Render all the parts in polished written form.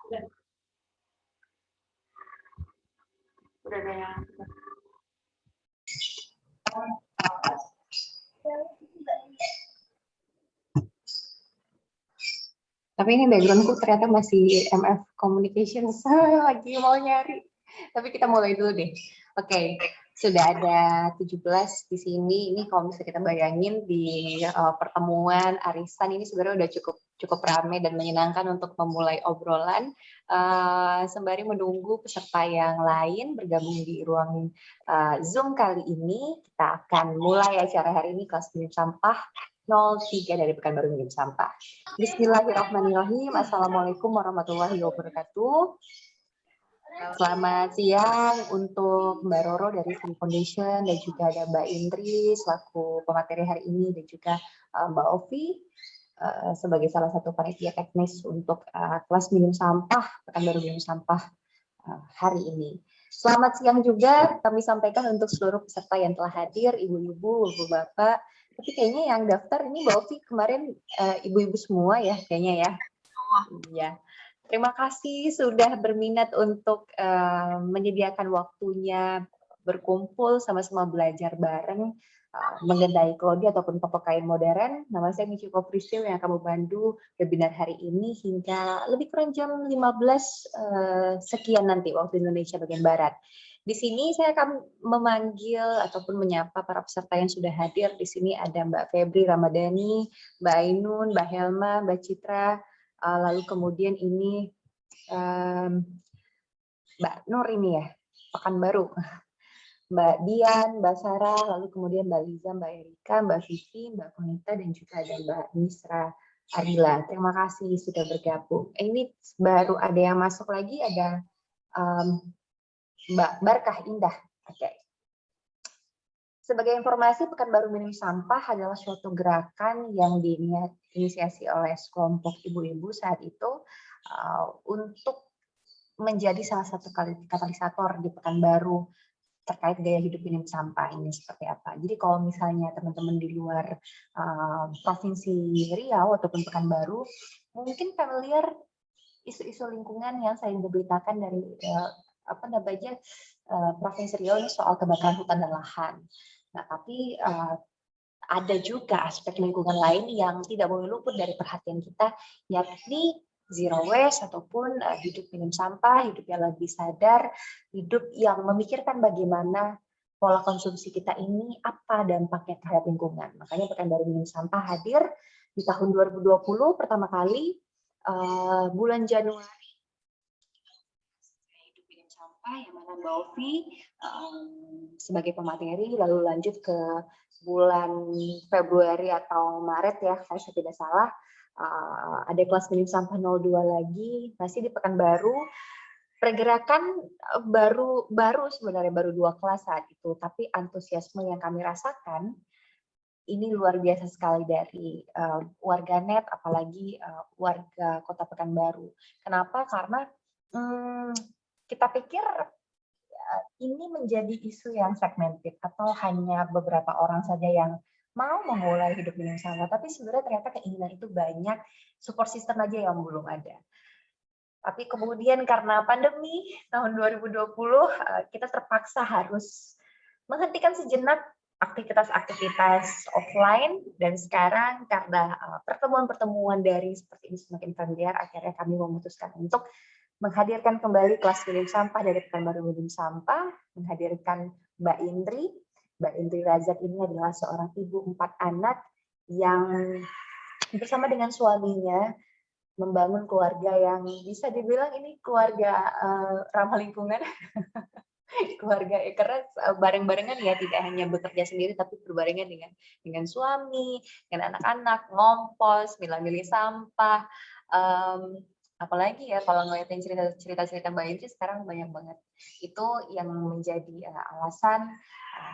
Udah ada yang tapi ini backgroundku ternyata masih MF Communications lagi mau nyari. Tapi kita mulai dulu deh. Oke, sudah ada 17 di sini. Ini kalau misalnya kita bayangin di pertemuan arisan ini sebenarnya udah cukup ramai dan menyenangkan untuk memulai obrolan. Sembari menunggu peserta yang lain bergabung di ruang Zoom kali ini, kita akan mulai acara hari ini kelas minum sampah 03 dari Pekanbaru Minum Sampah. Bismillahirrahmanirrahim. Assalamualaikum warahmatullahi wabarakatuh. Selamat siang untuk Mbak Roro dari Sun Foundation dan juga ada Mbak Indri selaku pemateri hari ini dan juga Mbak Ovi sebagai salah satu panitia teknis untuk kelas minum sampah Pekanbaru Minum Sampah hari ini. Selamat siang juga kami sampaikan untuk seluruh peserta yang telah hadir, ibu-ibu, bapak-bapak. Tapi kayaknya yang daftar ini Mbak Ovi kemarin ibu-ibu semua ya kayaknya ya. Iya. Terima kasih sudah berminat untuk menyediakan waktunya berkumpul sama-sama belajar bareng mengenai Claudia ataupun topik kain modern. Nama saya Michi Kopristil yang akan membantu webinar hari ini hingga lebih kurang jam 15 sekian nanti waktu Indonesia bagian Barat. Di sini saya akan memanggil ataupun menyapa para peserta yang sudah hadir. Di sini ada Mbak Febri Ramadhani, Mbak Ainun, Mbak Helma, Mbak Citra, lalu kemudian ini Mbak Nur ini ya, Pekanbaru. Mbak Dian, Mbak Sarah, lalu kemudian Mbak Liza, Mbak Erika, Mbak Vivi, Mbak Konita, dan juga ada Mbak Misra Arila. Terima kasih sudah bergabung. Ini baru ada yang masuk lagi, ada Mbak Barkah Indah. Oke. Sebagai informasi, Pekanbaru Minum Sampah adalah suatu gerakan yang diinisiasi oleh sekelompok ibu-ibu saat itu untuk menjadi salah satu katalisator di Pekanbaru terkait gaya hidup minum sampah ini seperti apa. Jadi kalau misalnya teman-teman di luar Provinsi Riau ataupun Pekanbaru, mungkin familiar isu-isu lingkungan yang saya beritakan dari Provinsi Riau ini soal kebakaran hutan dan lahan. Nah, tapi ada juga aspek lingkungan lain yang tidak boleh luput dari perhatian kita, yakni zero waste ataupun hidup minum sampah, hidup yang lebih sadar, hidup yang memikirkan bagaimana pola konsumsi kita ini apa dampaknya terhadap lingkungan. Makanya Pekanbaru Minum Sampah hadir di tahun 2020 pertama kali bulan Januari hidup minum sampah yang mana Mbak Ovi sebagai pemateri, lalu lanjut ke bulan Februari atau Maret ya kalau saya tidak salah. Ada kelas minum sampah 02 lagi, masih di Pekanbaru. Pergerakan baru sebenarnya baru 2 kelas saat itu, tapi antusiasme yang kami rasakan ini luar biasa sekali dari warganet, apalagi warga Kota Pekanbaru. Kenapa? Karena kita pikir ini menjadi isu yang segmented atau hanya beberapa orang saja yang mau memulai hidup minum sampah, tapi sebenarnya ternyata keinginan itu banyak, support system aja yang belum ada. Tapi kemudian karena pandemi tahun 2020 kita terpaksa harus menghentikan sejenak aktivitas offline, dan sekarang karena pertemuan-pertemuan daring seperti ini semakin familiar, akhirnya kami memutuskan untuk menghadirkan kembali kelas minum sampah dari Pekanbaru Minum Sampah, menghadirkan Mbak Indri. Mbak Indri Razak ini adalah seorang ibu 4 anak yang bersama dengan suaminya membangun keluarga yang bisa dibilang ini keluarga ramah lingkungan. Keluarga karena bareng-barengan ya, tidak hanya bekerja sendiri tapi berbarengan dengan suami, dengan anak-anak, ngompos, milah-milih sampah, apalagi ya kalau ngeliatin cerita-cerita Mbak Indri sekarang banyak banget. Itu yang menjadi alasan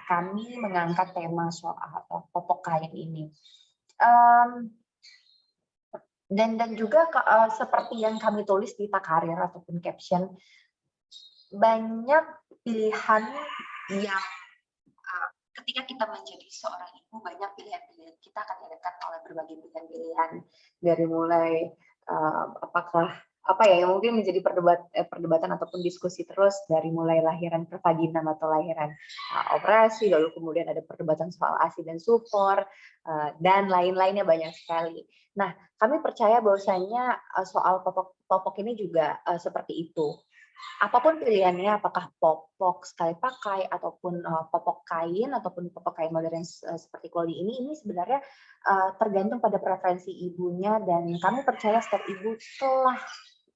kami mengangkat tema soal popok kain ini. Dan juga seperti yang kami tulis di Takarir ataupun caption, banyak pilihan yang ketika kita menjadi seorang ibu, banyak pilihan-pilihan kita akan dihadapkan oleh berbagai pilihan-pilihan, dari mulai apakah apa ya, yang mungkin menjadi perdebatan ataupun diskusi terus dari mulai lahiran pervaginam atau lahiran operasi, lalu kemudian ada perdebatan soal ASI dan SUPOR, dan lain-lainnya banyak sekali. Nah, kami percaya bahwasanya soal popok ini juga seperti itu. Apapun pilihannya, apakah popok sekali pakai ataupun popok kain ataupun popok kain modern seperti Claudie ini sebenarnya tergantung pada preferensi ibunya, dan kami percaya setiap ibu telah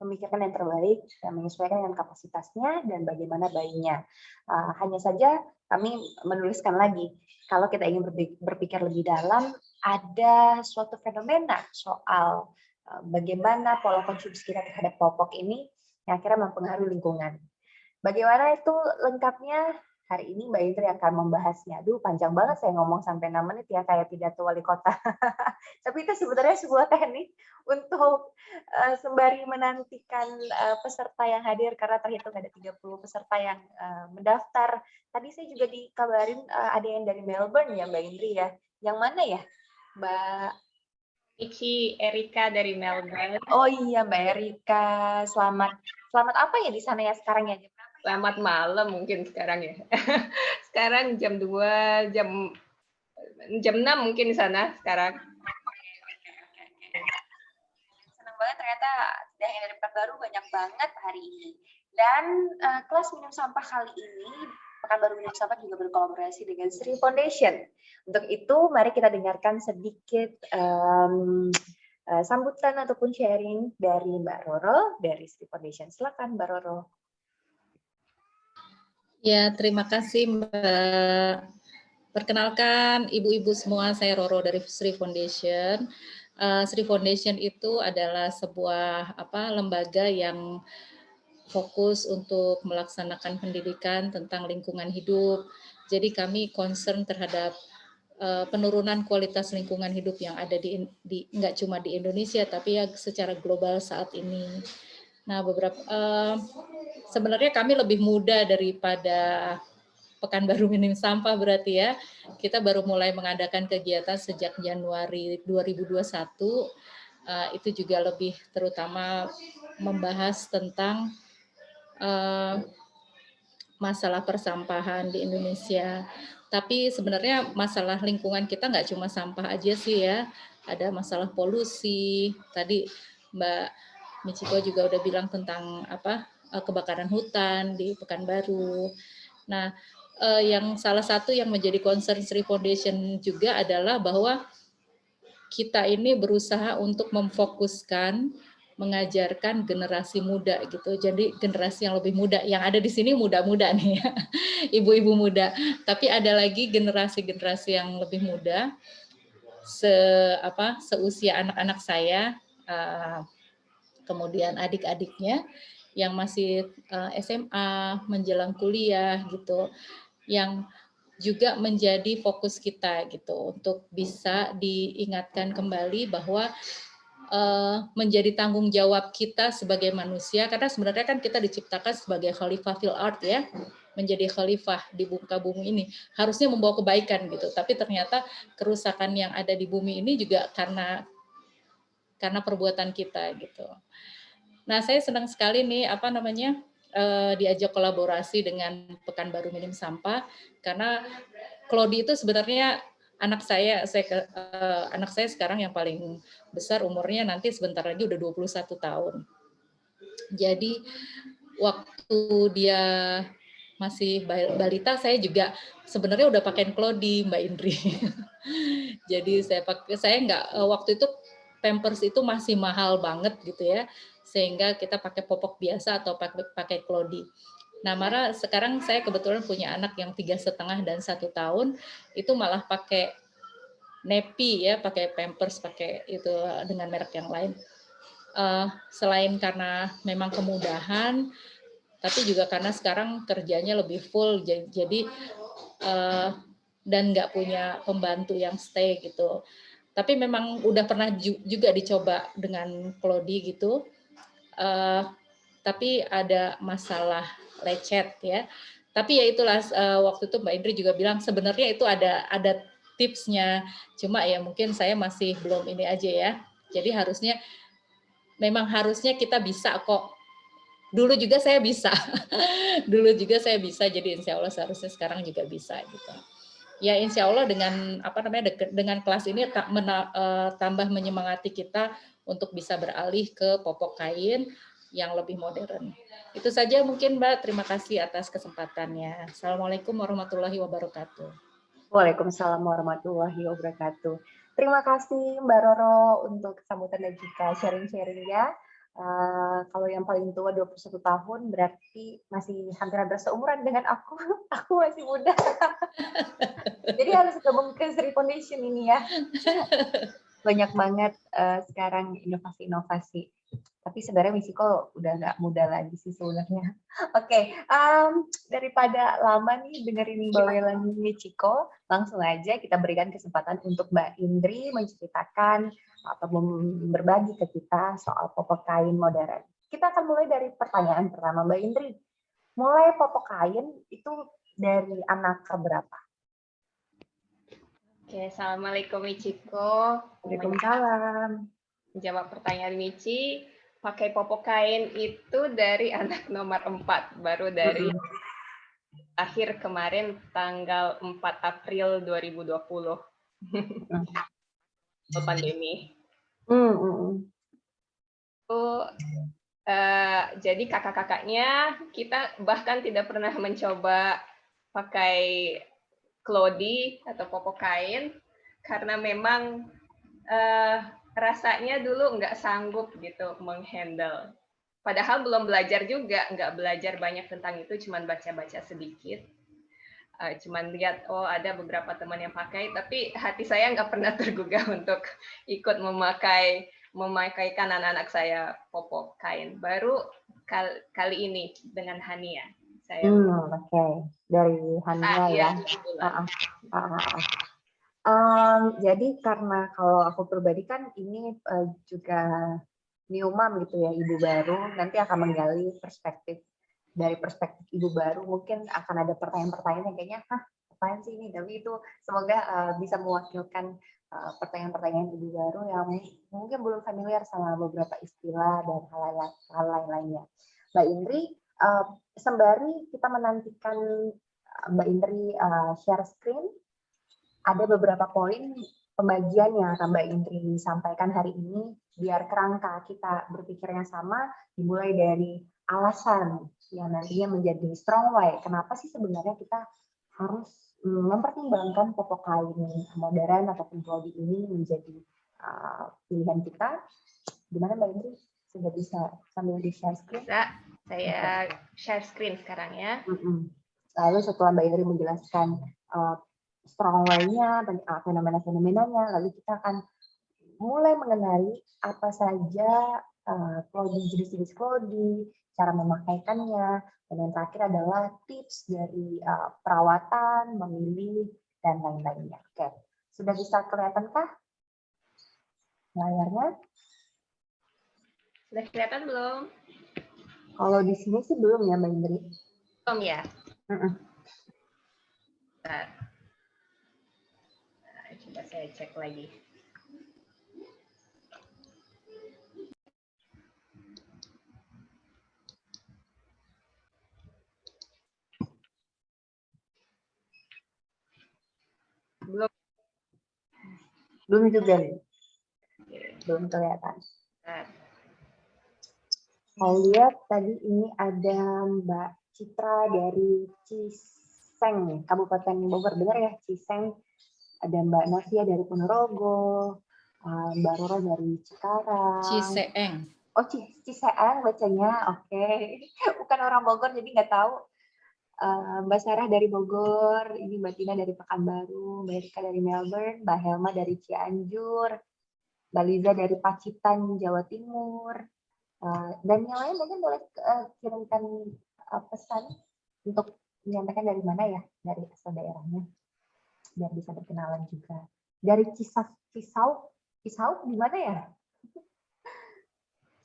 memikirkan yang terbaik dan menyesuaikan dengan kapasitasnya dan bagaimana bayinya. Hanya saja kami menuliskan lagi, kalau kita ingin berpikir lebih dalam, ada suatu fenomena soal bagaimana pola konsumsi kita terhadap popok ini yang akhirnya mempengaruhi lingkungan. Bagaimana itu lengkapnya? Hari ini Mbak Indri akan membahasnya. Aduh, panjang banget saya ngomong sampai 6 menit ya, kayak pidato wali kota. Tapi itu sebenarnya sebuah teknik untuk sembari menantikan peserta yang hadir, karena terhitung ada 30 peserta yang mendaftar. Tadi saya juga dikabarin ada yang dari Melbourne ya Mbak Indri ya. Yang mana ya? Mbak Erika dari Melbourne. Oh iya Mbak Erika, selamat apa ya di sana ya sekarang ya? Selamat malam mungkin sekarang ya. Sekarang jam 2, jam 6 mungkin di sana sekarang. Senang banget ternyata dari Pekanbaru banyak banget hari ini. Dan kelas minum sampah kali ini, Pekanbaru Minum Sampah juga berkolaborasi dengan Sri Foundation. Untuk itu, mari kita dengarkan sedikit sambutan ataupun sharing dari Mbak Roro dari Sri Foundation. Silakan Mbak Roro. Ya, terima kasih Mbak. Perkenalkan ibu-ibu semua, saya Roro dari Sri Foundation. Sri Foundation itu adalah sebuah lembaga yang fokus untuk melaksanakan pendidikan tentang lingkungan hidup. Jadi kami concern terhadap penurunan kualitas lingkungan hidup yang ada di nggak cuma di Indonesia tapi ya secara global saat ini. Nah, sebenarnya kami lebih muda daripada Pekanbaru Minim Sampah berarti ya. Kita baru mulai mengadakan kegiatan sejak Januari 2021. Itu juga lebih terutama membahas tentang masalah persampahan di Indonesia. Tapi sebenarnya masalah lingkungan kita nggak cuma sampah aja sih ya. Ada masalah polusi. Tadi Mbak Michiko juga udah bilang tentang kebakaran hutan di Pekanbaru. Nah, yang salah satu yang menjadi concern Sri Foundation juga adalah bahwa kita ini berusaha untuk memfokuskan mengajarkan generasi muda gitu. Jadi generasi yang lebih muda, yang ada di sini muda-muda nih ya, ibu-ibu muda. Tapi ada lagi generasi-generasi yang lebih muda, seusia anak-anak saya, kemudian adik-adiknya yang masih SMA, menjelang kuliah gitu, yang juga menjadi fokus kita gitu untuk bisa diingatkan kembali bahwa menjadi tanggung jawab kita sebagai manusia, karena sebenarnya kan kita diciptakan sebagai khalifah fil ard ya, menjadi khalifah di muka bumi ini harusnya membawa kebaikan gitu, tapi ternyata kerusakan yang ada di bumi ini juga karena perbuatan kita gitu. Nah, saya senang sekali nih diajak kolaborasi dengan Pekanbaru Minim Sampah, karena Claudie itu sebenarnya anak saya sekarang yang paling besar umurnya nanti sebentar lagi udah 21 tahun. Jadi waktu dia masih balita saya juga sebenarnya udah pakai Claudie, Mbak Indri. Jadi saya nggak, waktu itu Pampers itu masih mahal banget gitu ya, sehingga kita pakai popok biasa atau pakai Claudie. Nah, sekarang saya kebetulan punya anak yang 3,5 dan 1 tahun, itu malah pakai Nepi ya, pakai Pampers, pakai itu dengan merek yang lain. Selain karena memang kemudahan, tapi juga karena sekarang kerjanya lebih full, jadi dan nggak punya pembantu yang stay gitu. Tapi memang udah pernah juga dicoba dengan Claudie gitu, tapi ada masalah lecet ya. Tapi ya itulah, waktu itu Mbak Indri juga bilang sebenarnya itu ada tipsnya, cuma ya mungkin saya masih belum ini aja ya. Jadi harusnya memang harusnya kita bisa kok. Dulu juga saya bisa. Dulu juga saya bisa, jadi insya Allah seharusnya sekarang juga bisa gitu. Ya insya Allah dengan dengan kelas ini tambah menyemangati kita untuk bisa beralih ke popok kain yang lebih modern. Itu saja mungkin Mbak. Terima kasih atas kesempatannya. Assalamualaikum warahmatullahi wabarakatuh. Waalaikumsalam warahmatullahi wabarakatuh. Terima kasih Mbak Roro untuk sambutan dan juga sharing-sharingnya. Kalau yang paling tua 21 tahun berarti masih hampir seumuran dengan aku. Aku masih muda. Jadi harus gabung ke Sri Foundation ini ya. Banyak banget sekarang inovasi-inovasi. Tapi sebenarnya Michiko udah nggak muda lagi sih sebenarnya. Oke, daripada lama nih dengerin bawelan Michiko, langsung aja kita berikan kesempatan untuk Mbak Indri menceritakan atau berbagi ke kita soal popok kain modern. Kita akan mulai dari pertanyaan pertama, Mbak Indri. Mulai popok kain itu dari anak keberapa? Oke, Assalamualaikum Michiko. Waalaikumsalam. Menjawab pertanyaan Michi, pakai popok kain itu dari anak nomor 4, baru dari akhir kemarin tanggal 4 April 2020. Pandemi. Jadi kakak-kakaknya kita bahkan tidak pernah mencoba pakai klodi atau popok kain karena memang rasanya dulu nggak sanggup gitu menghandle. Padahal belum belajar juga, nggak belajar banyak tentang itu, cuman baca-baca sedikit. Cuman lihat, oh ada beberapa teman yang pakai, tapi hati saya nggak pernah tergugah untuk ikut memakaikan anak-anak saya popok kain. Baru kali ini dengan Hania. Oke. Dari Hania ya. Jadi karena kalau aku pribadi kan ini juga new mom gitu ya, ibu baru, nanti akan menggali dari perspektif ibu baru, mungkin akan ada pertanyaan-pertanyaan yang kayaknya, apaan sih ini? Tapi itu semoga bisa mewakilkan pertanyaan-pertanyaan ibu baru yang mungkin belum familiar sama beberapa istilah dan hal lain-lainnya. Mbak Indri, sembari kita menantikan Mbak Indri share screen, ada beberapa poin pembagian yang akan Mbak Indri sampaikan hari ini, biar kerangka kita berpikirnya sama, dimulai dari alasan yang nantinya menjadi strong why. Kenapa sih sebenarnya kita harus mempertimbangkan popok kain modern ataupun klodi ini menjadi pilihan kita? Gimana Mbak Indri? Sudah bisa sambil di-share screen? Bisa, saya share screen sekarang ya. Lalu setelah Mbak Indri menjelaskan strong way-nya, fenomena-fenomenanya, lalu kita akan mulai mengenali apa saja jenis-jenis klodi, cara memakaikannya, dan yang terakhir adalah tips dari perawatan, memilih, dan lain-lainnya. Oke, sudah bisa kelihatankah layarnya? Sudah kelihatan belum? Kalau di sini sih belum ya, Mbak Indri. Belum ya? Coba saya cek lagi. Belum juga nih. Belum kelihatan. Saya lihat tadi ini ada Mbak Citra dari Ciseng, Kabupaten Bogor. Benar ya, Ciseng. Ada Mbak Novia dari Ponorogo, Mbak Roro dari Cikarang. Ciseeng. Oh, Ciseeng bacanya. Oke. Bukan orang Bogor, jadi nggak tahu. Mbak Sarah dari Bogor, ini Mbak Tina dari Pekanbaru, Mbak Erika dari Melbourne, Mbak Helma dari Cianjur, Mbak Liza dari Pacitan, Jawa Timur, dan yang lain mungkin boleh kirimkan pesan untuk menyampaikan dari mana ya, dari asal daerahnya, biar bisa berkenalan juga. Dari Cisauk di mana ya?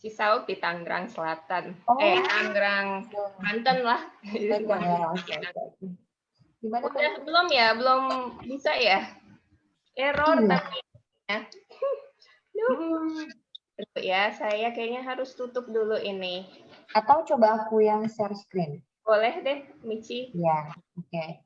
Cisauk di Tangerang Selatan. Tangerang Banten lah. Gimana? Udah belum ya? Belum bisa ya? Error tapi ya. Ya, saya kayaknya harus tutup dulu ini. Atau coba aku yang share screen. Boleh deh, Michi. Ya, oke.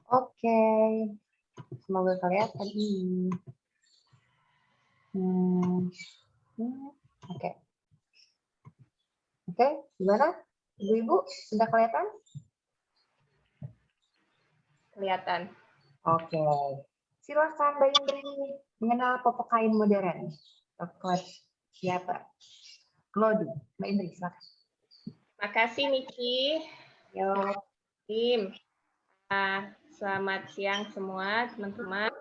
Oke, semoga kelihatan ini. Oke. Oke, gimana? Ibu-ibu, sudah kelihatan? Kelihatan. Oke. Silakan Mbak Indri mengenal popok kain modern. Siapa? Claudie. Mbak Indri, silakan. Makasih, Michi. Yuk. Tim. Selamat siang semua, teman-teman.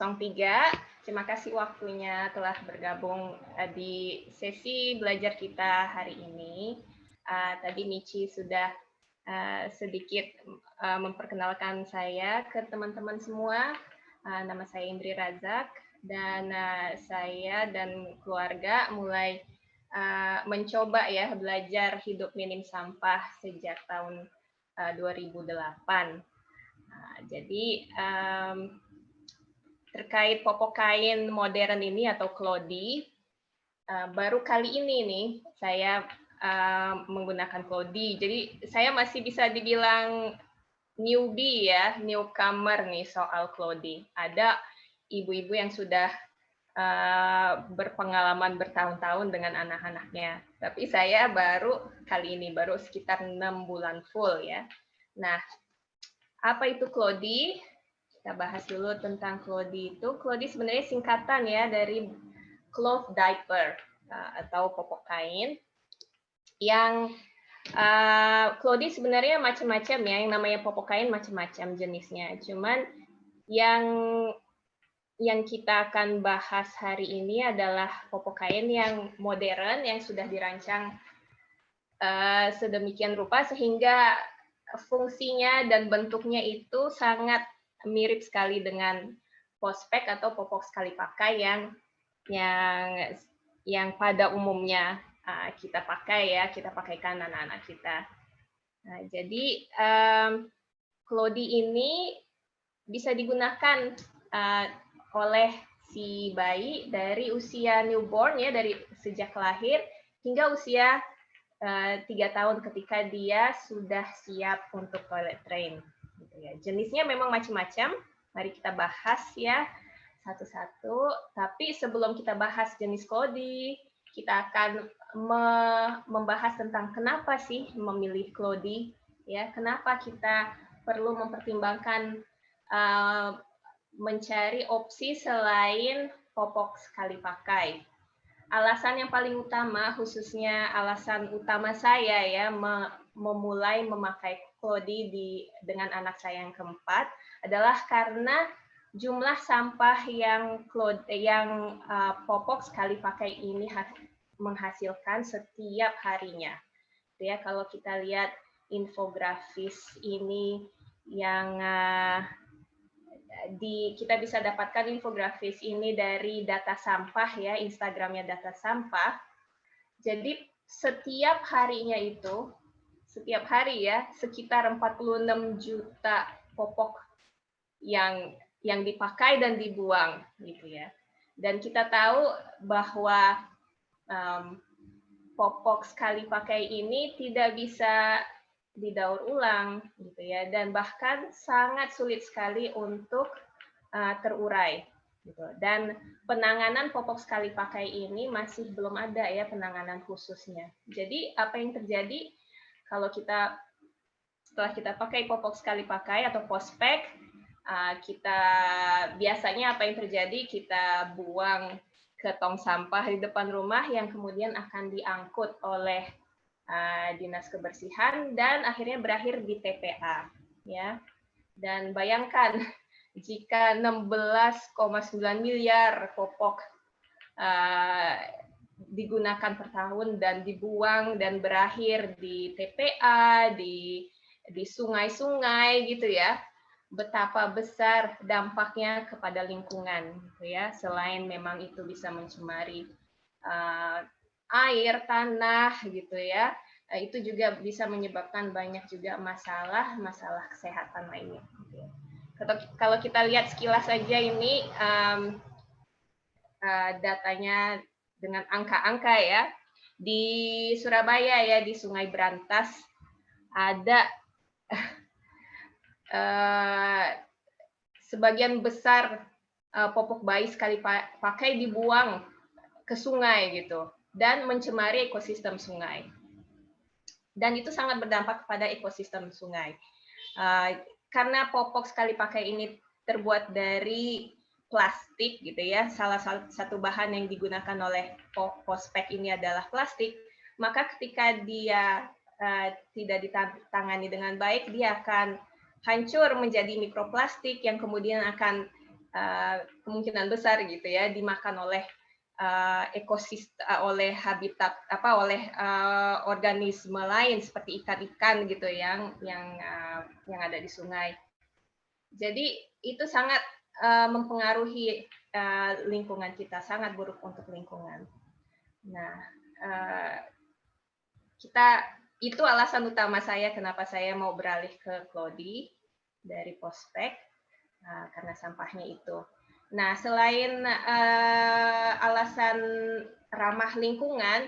03, terima kasih waktunya telah bergabung di sesi belajar kita hari ini. Tadi Michi sudah sedikit memperkenalkan saya ke teman-teman semua. Nama saya Indri Razak, dan saya dan keluarga mulai mencoba ya belajar hidup minim sampah sejak tahun 2008. Jadi terkait popok kain modern ini atau Klodi, baru kali ini nih saya menggunakan Klodi. Jadi saya masih bisa dibilang newbie ya, newcomer nih soal Klodi. Ada ibu-ibu yang sudah berpengalaman bertahun-tahun dengan anak-anaknya. Tapi saya baru kali ini, baru sekitar 6 bulan full ya. Nah, apa itu Klodi? Kita bahas dulu tentang Klodi itu. Klodi sebenarnya singkatan ya dari cloth diaper atau popok kain. Yang Klodi sebenarnya macam-macam ya, yang namanya popok kain macam-macam jenisnya. Cuman yang kita akan bahas hari ini adalah popok kain yang modern, yang sudah dirancang sedemikian rupa sehingga fungsinya dan bentuknya itu sangat mirip sekali dengan pospek atau popok sekali pakai yang pada umumnya kita pakai ya, kita pakaikan anak-anak kita. Nah, jadi Klodi ini bisa digunakan oleh si bayi dari usia newborn ya, dari sejak lahir hingga usia 3 tahun ketika dia sudah siap untuk toilet train. Gitu ya. Jenisnya memang macam-macam. Mari kita bahas ya satu-satu. Tapi sebelum kita bahas jenis Klodi, kita akan membahas tentang kenapa sih memilih Klodi. Ya, kenapa kita perlu mempertimbangkan mencari opsi selain popok sekali pakai. Alasan yang paling utama, khususnya alasan utama saya ya memulai memakai Klodi dengan anak saya yang keempat adalah karena jumlah sampah yang popok sekali pakai ini menghasilkan setiap harinya. Ya, kalau kita lihat infografis ini yang kita bisa dapatkan infografis ini dari Data Sampah ya, Instagramnya Data Sampah. Jadi setiap harinya itu, setiap hari ya, sekitar 46 juta popok yang dipakai dan dibuang gitu ya. Dan kita tahu bahwa popok sekali pakai ini tidak bisa didaur ulang gitu ya, dan bahkan sangat sulit sekali untuk terurai gitu. Dan penanganan popok sekali pakai ini masih belum ada ya penanganan khususnya. Jadi apa yang terjadi kalau setelah kita pakai popok sekali pakai atau pospek, kita biasanya apa yang terjadi, kita buang ke tong sampah di depan rumah yang kemudian akan diangkut oleh dinas kebersihan dan akhirnya berakhir di TPA ya. Dan bayangkan jika 16,9 miliar popok digunakan per tahun dan dibuang dan berakhir di TPA, di sungai-sungai gitu ya, betapa besar dampaknya kepada lingkungan gitu ya. Selain memang itu bisa mencemari air, tanah gitu ya, itu juga bisa menyebabkan banyak juga masalah kesehatan lainnya. Gitu ya. Kalau kita lihat sekilas saja ini datanya dengan angka-angka ya, di Surabaya ya, di Sungai Brantas ada sebagian besar popok bayi sekali pakai dibuang ke sungai gitu dan mencemari ekosistem sungai. Dan itu sangat berdampak kepada ekosistem sungai. Karena popok sekali pakai ini terbuat dari plastik gitu ya, salah satu bahan yang digunakan oleh Pospek ini adalah plastik, maka ketika dia tidak ditangani dengan baik, dia akan hancur menjadi mikroplastik yang kemudian akan kemungkinan besar gitu ya dimakan oleh ekosistem, oleh habitat oleh organisme lain seperti ikan-ikan gitu yang ada di sungai. Jadi itu sangat mempengaruhi lingkungan kita, sangat buruk untuk lingkungan. Nah, itu alasan utama saya kenapa saya mau beralih ke Klodi dari Pospek, karena sampahnya itu. Nah, selain alasan ramah lingkungan,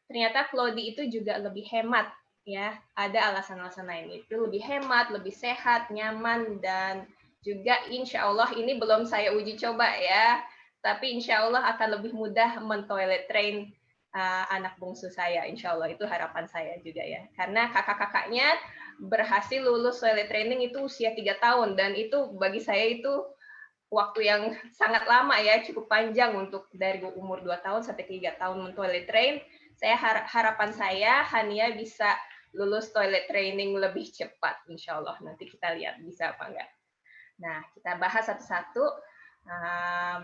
ternyata Klodi itu juga lebih hemat ya. Ada alasan-alasan lain, itu lebih hemat, lebih sehat, nyaman, dan juga insya Allah ini belum saya uji coba ya, tapi insya Allah akan lebih mudah men-toilet train anak bungsu saya, insya Allah itu harapan saya juga ya. Karena kakak-kakaknya berhasil lulus toilet training itu usia 3 tahun, dan itu bagi saya itu waktu yang sangat lama ya, cukup panjang untuk dari umur 2 tahun sampai 3 tahun men-toilet train. Harapan saya Hania bisa lulus toilet training lebih cepat, insya Allah. Nanti kita lihat bisa apa enggak. Nah, kita bahas satu-satu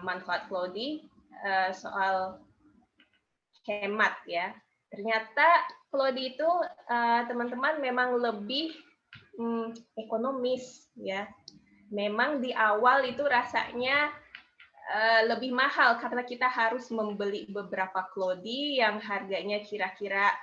manfaat Klodi soal hemat ya. Ternyata Klodi itu teman-teman memang lebih ekonomis ya. Memang di awal itu rasanya lebih mahal karena kita harus membeli beberapa Klodi yang harganya kira-kira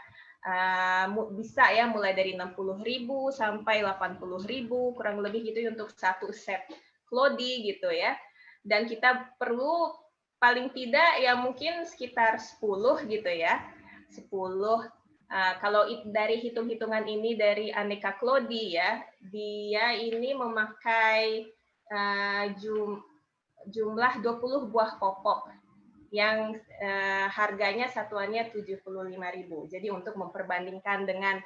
bisa ya mulai dari 60.000 sampai 80.000 kurang lebih gitu untuk satu set Klodi gitu ya. Dan kita perlu paling tidak ya mungkin sekitar 10 gitu ya. 10 kalau dari hitung-hitungan ini dari aneka Klodi ya, dia ini memakai jumlah 20 buah popok yang harganya satuannya 75.000. Jadi untuk memperbandingkan dengan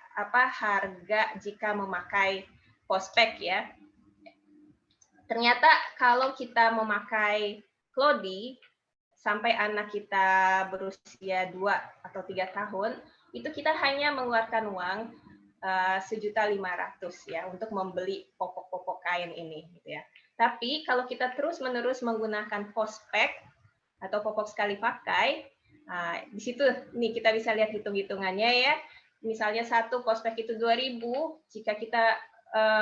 harga jika memakai Pospek ya. Ternyata kalau kita memakai Klodi sampai anak kita berusia 2 atau 3 tahun, itu kita hanya mengeluarkan uang 1.500.000 ya untuk membeli popok-popok kain ini gitu ya. Tapi kalau kita terus-menerus menggunakan Pospek atau popok sekali pakai, di situ nih kita bisa lihat hitung-hitungannya ya. Misalnya satu Pospek itu 2.000, jika kita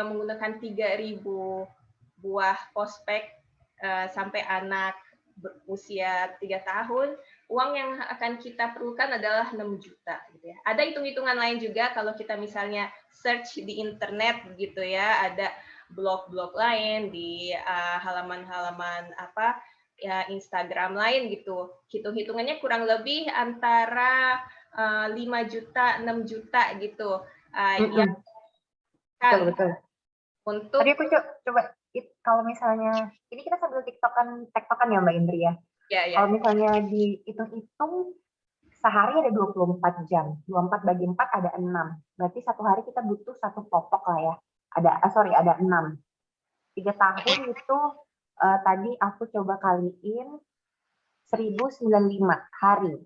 menggunakan 3.000 buah Pospek sampai anak berusia 3 tahun, uang yang akan kita perlukan adalah 6 juta gitu ya. Ada hitung-hitungan lain juga kalau kita misalnya search di internet gitu ya, ada blog-blog lain di halaman-halaman Instagram lain gitu. Hitung-hitungannya kurang lebih antara 5 juta, 6 juta gitu. Yang kan betul. Untuk tadi aku coba kalau misalnya ini kita sambil tektokan ya Mbak Indri ya. Kalau misalnya dihitung-hitung sehari ada 24 jam. 24 bagi 4 ada 6. Berarti satu hari kita butuh satu popok lah ya. Ada 6. 3 tahun itu tadi aku coba kaliin 1095 hari.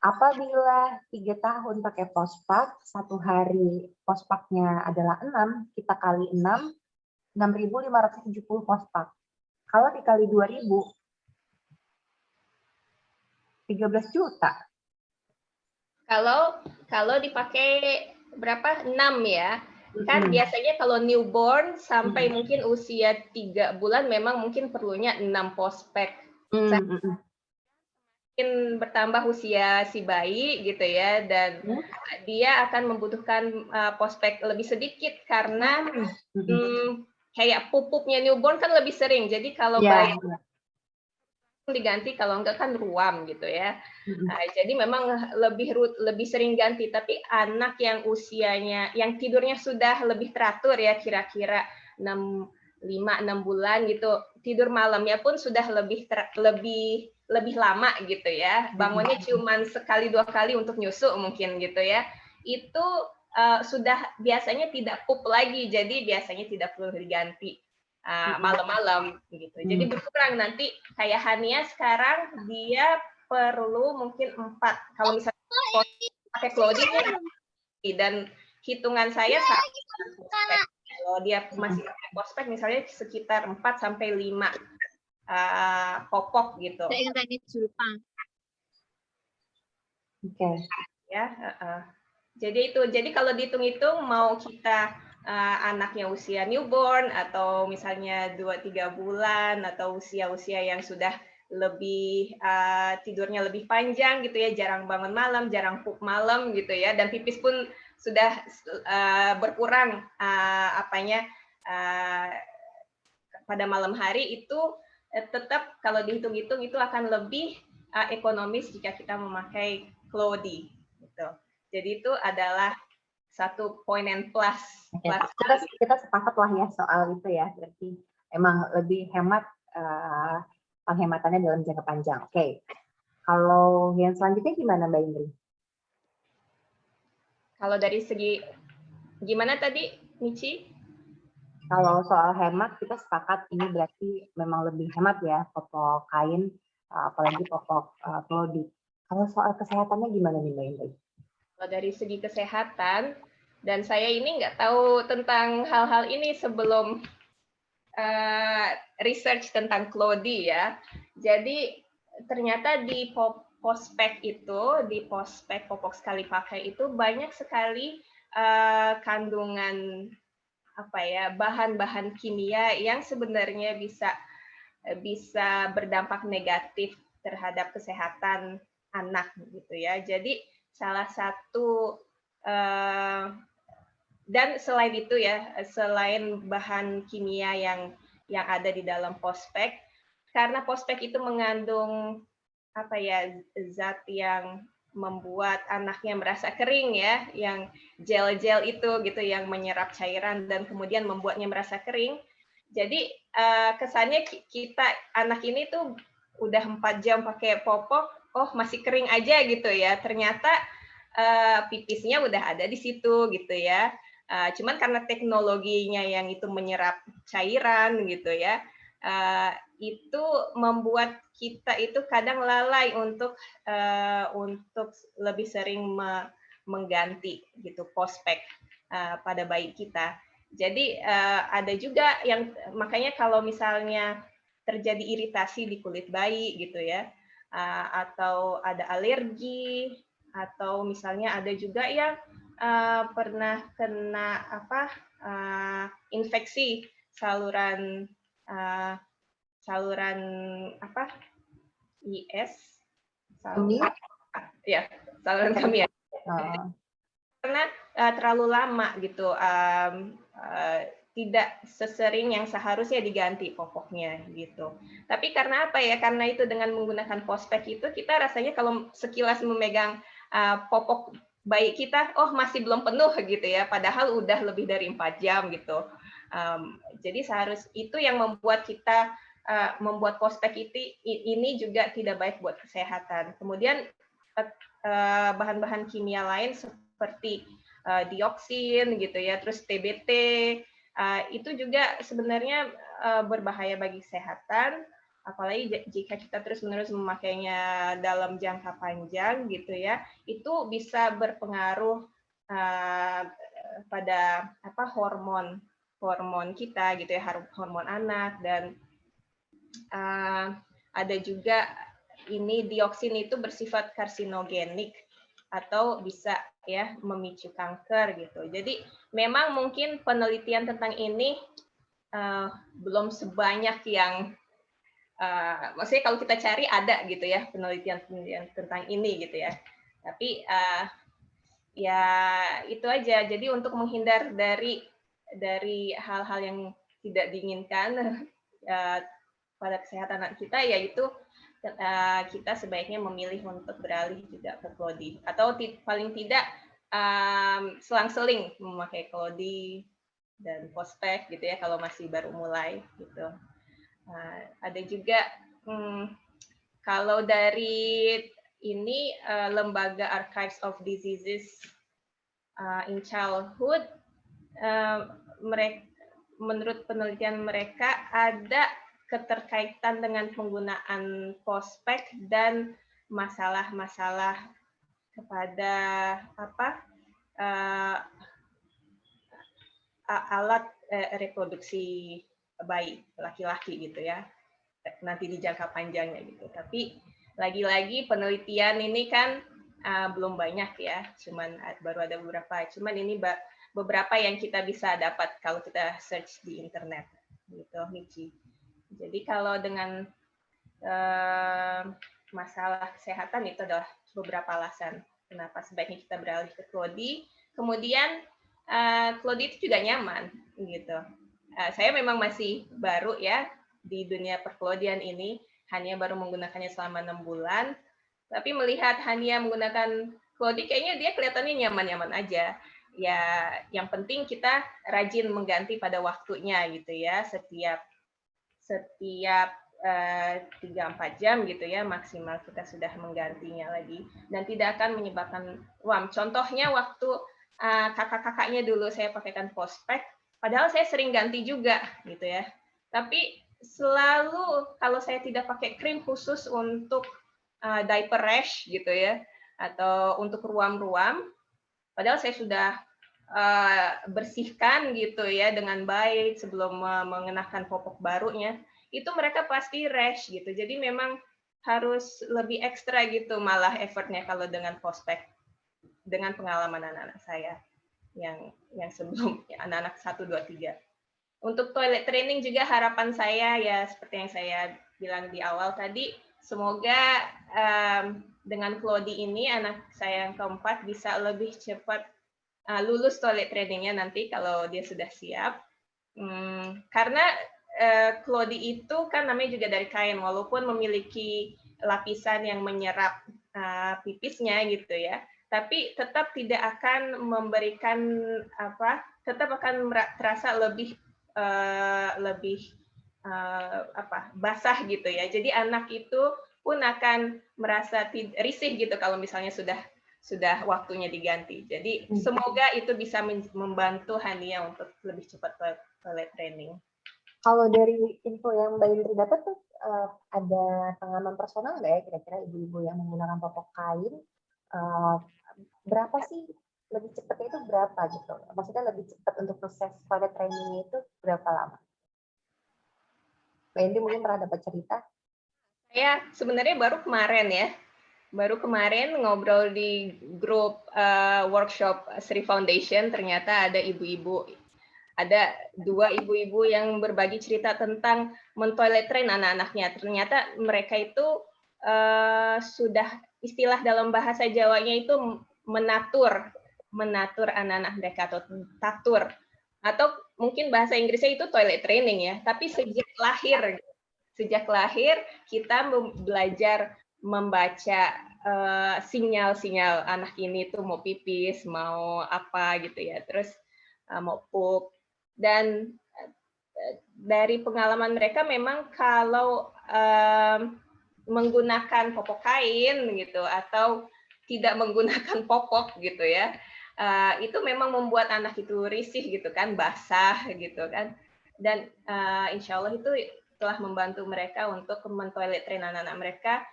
Apabila 3 tahun pakai pospak, 1 hari pospaknya adalah 6, kita kali 6, 6.570 pospak. Kalau dikali 2.000, 13 juta. Kalau dipakai berapa? 6 ya. Kan biasanya kalau newborn sampai mungkin usia 3 bulan memang mungkin perlunya 6 pospek. Mungkin bertambah usia si bayi gitu ya, dan dia akan membutuhkan pospek lebih sedikit karena kayak pupuknya newborn kan lebih sering. Jadi kalau bayi diganti, kalau enggak kan ruam gitu ya. Jadi memang lebih sering ganti. Tapi anak yang usianya, yang tidurnya sudah lebih teratur ya, kira-kira 5-6 bulan gitu, tidur malamnya pun sudah lebih lama gitu ya. Bangunnya cuma sekali 2 kali untuk nyusu mungkin gitu ya. Itu sudah biasanya tidak pup lagi, jadi biasanya tidak perlu diganti malam-malam gitu. Jadi berkurang nanti kayak Hania sekarang dia perlu mungkin 4. Kalau misalnya pakai clothing dan hitungan saya kalau dia masih pakai pospek misalnya sekitar 4 sampai 5 popok gitu. Oke. Ya, jadi kalau dihitung-hitung mau kita anaknya usia newborn atau misalnya 2-3 bulan atau usia-usia yang sudah lebih tidurnya lebih panjang gitu ya, jarang bangun malam, jarang pup malam gitu ya, dan pipis pun sudah berkurang pada malam hari, itu tetap kalau dihitung-hitung itu akan lebih ekonomis jika kita memakai Clody gitu. Jadi itu adalah satu poin and plus. Kita sepakat lah ya soal itu ya, berarti emang lebih hemat penghematannya dalam jangka panjang. Oke. Kalau yang selanjutnya gimana Mbak Indri? Kalau dari segi gimana tadi, Michi? Kalau soal hemat kita sepakat ini berarti memang lebih hemat ya popok kain, apalagi popok Clody. Kalau soal kesehatannya gimana nih Mbak Indri? Kalau dari segi kesehatan, dan saya ini nggak tahu tentang hal-hal ini sebelum research tentang Clody ya. Jadi ternyata di pospek itu, di pospek popok sekali pakai itu banyak sekali kandungan bahan-bahan kimia yang sebenarnya bisa berdampak negatif terhadap kesehatan anak gitu ya. Jadi salah satu dan selain itu ya, selain bahan kimia yang ada di dalam pospek, karena pospek itu mengandung zat yang membuat anaknya merasa kering ya, yang gel-gel itu gitu yang menyerap cairan dan kemudian membuatnya merasa kering. Jadi kesannya kita anak ini tuh udah 4 jam pakai popok, oh masih kering aja gitu ya. Ternyata pipisnya udah ada di situ gitu ya. Cuman karena teknologinya yang itu menyerap cairan gitu ya, itu membuat kita itu kadang lalai untuk lebih sering mengganti gitu pospek pada bayi kita. Jadi ada juga yang makanya kalau misalnya terjadi iritasi di kulit bayi gitu ya, atau ada alergi, atau misalnya ada juga yang pernah kena infeksi saluran IS, saluran kemih ya. Karena terlalu lama gitu, tidak sesering yang seharusnya diganti popoknya gitu. Tapi karena apa ya? Karena itu dengan menggunakan pospek itu kita rasanya kalau sekilas memegang popok bayi kita, oh masih belum penuh gitu ya, padahal udah lebih dari 4 jam gitu. Jadi itu yang membuat kita membuat pospek ini juga tidak baik buat kesehatan. Kemudian bahan-bahan kimia lain seperti dioksin gitu ya, terus TBT itu juga sebenarnya berbahaya bagi kesehatan. apalagi jika kita terus-menerus memakainya dalam jangka panjang gitu ya, itu bisa berpengaruh pada hormon kita gitu ya, hormon anak. Dan ada juga ini dioksin itu bersifat karsinogenik atau bisa ya memicu kanker gitu. Jadi memang mungkin penelitian tentang ini belum sebanyak yang maksudnya kalau kita cari ada gitu ya penelitian tentang ini gitu ya. Tapi ya itu aja. Jadi untuk menghindar dari hal-hal yang tidak diinginkan pada kesehatan anak kita, yaitu kita sebaiknya memilih untuk beralih juga ke Klodi, atau paling tidak selang-seling memakai Klodi dan Pospek gitu ya kalau masih baru mulai gitu. Ada juga kalau dari ini lembaga Archives of Diseases in Childhood, menurut penelitian mereka ada keterkaitan dengan penggunaan Pospek dan masalah-masalah kepada alat reproduksi bayi laki-laki gitu ya, nanti di jangka panjangnya gitu. Tapi lagi-lagi penelitian ini kan belum banyak ya, cuman baru ada beberapa. Cuman ini beberapa yang kita bisa dapat kalau kita search di internet gitu, Michi. Jadi kalau dengan masalah kesehatan itu adalah beberapa alasan kenapa sebaiknya kita beralih ke Klodi. Kemudian Klodi itu juga nyaman gitu. Saya memang masih baru ya di dunia perkelodian ini, hanya baru menggunakannya selama 6 bulan. Tapi melihat Hania menggunakan Klodi, kayaknya dia kelihatannya nyaman-nyaman aja. Ya, yang penting kita rajin mengganti pada waktunya gitu ya, setiap 3-4 jam gitu ya maksimal kita sudah menggantinya lagi, dan tidak akan menyebabkan ruam. Contohnya waktu kakak-kakaknya dulu saya pakaikan Pospek, padahal saya sering ganti juga gitu ya, tapi selalu kalau saya tidak pakai krim khusus untuk diaper rash gitu ya, atau untuk ruam-ruam, padahal saya sudah bersihkan gitu ya dengan baik sebelum mengenakan popok barunya, itu mereka pasti rash gitu. Jadi memang harus lebih ekstra gitu malah effortnya kalau dengan Pospek, dengan pengalaman anak-anak saya yang sebelum anak-anak 1, 2, 3. Untuk toilet training juga harapan saya ya seperti yang saya bilang di awal tadi, semoga dengan Klodi ini anak saya yang keempat bisa lebih cepat lulus toilet trainingnya nanti kalau dia sudah siap. Karena Klodi itu kan namanya juga dari kain, walaupun memiliki lapisan yang menyerap pipisnya gitu ya, tapi tetap tidak akan memberikan tetap akan terasa lebih basah gitu ya. Jadi anak itu pun akan merasa risih gitu kalau misalnya sudah waktunya diganti. Jadi semoga itu bisa membantu Hania untuk lebih cepat toilet training. Kalau dari info yang Mbak Indri dapat tuh ada pengalaman personal nggak ya kira-kira ibu-ibu yang menggunakan popok kain, berapa sih lebih cepatnya itu berapa gitu? Maksudnya lebih cepat untuk proses toilet training itu berapa lama? Mbak Indri mungkin pernah dapat cerita? Saya sebenarnya baru kemarin ngobrol di grup workshop Sri Foundation, ternyata ada ada 2 ibu-ibu yang berbagi cerita tentang mentoilet train anak-anaknya. Ternyata mereka itu sudah, istilah dalam bahasa Jawanya itu menatur anak-anak mereka, atau tatur, atau mungkin bahasa Inggrisnya itu toilet training ya. Tapi sejak lahir kita belajar membaca sinyal-sinyal anak ini tuh mau pipis, mau apa gitu ya, terus mau pup. Dan dari pengalaman mereka memang kalau menggunakan popok kain gitu atau tidak menggunakan popok gitu ya, itu memang membuat anak itu risih gitu kan, basah gitu kan. Dan insya Allah itu telah membantu mereka untuk men-toilet train anak-anak mereka.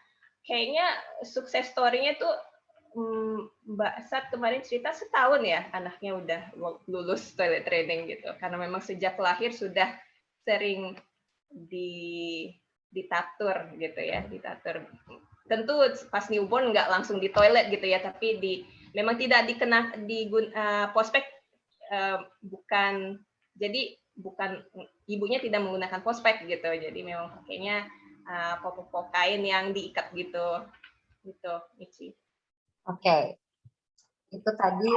Kayaknya sukses story-nya tuh Mbak Sat kemarin cerita setahun ya anaknya udah lulus toilet training gitu. Karena memang sejak lahir sudah sering ditatur gitu ya, ditatur. Tentu pas newborn nggak langsung di toilet gitu ya, tapi memang tidak pospek bukan, jadi bukan ibunya tidak menggunakan pospek gitu, jadi memang pakainya popok kain yang diikat gitu Michi. Oke, itu tadi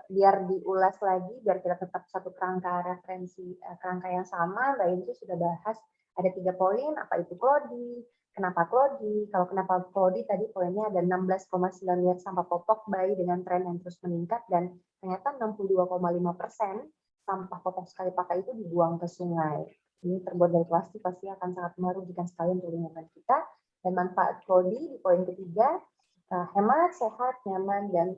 biar diulas lagi, biar kita tetap satu kerangka referensi, kerangka yang sama. Mbak Indri sudah bahas ada 3 poin, apa itu Klodi, kenapa Klodi, kalau kenapa Klodi tadi poinnya ada 16,9 miliar sampah popok bayi dengan tren yang terus meningkat, dan ternyata 62,5% sampah popok sekali pakai itu dibuang ke sungai. Ini terbuat dari plastik, pasti akan sangat merugikan sekali untuk lingkungan kita. Dan manfaat Klodi di poin ketiga, hemat, sehat, nyaman, dan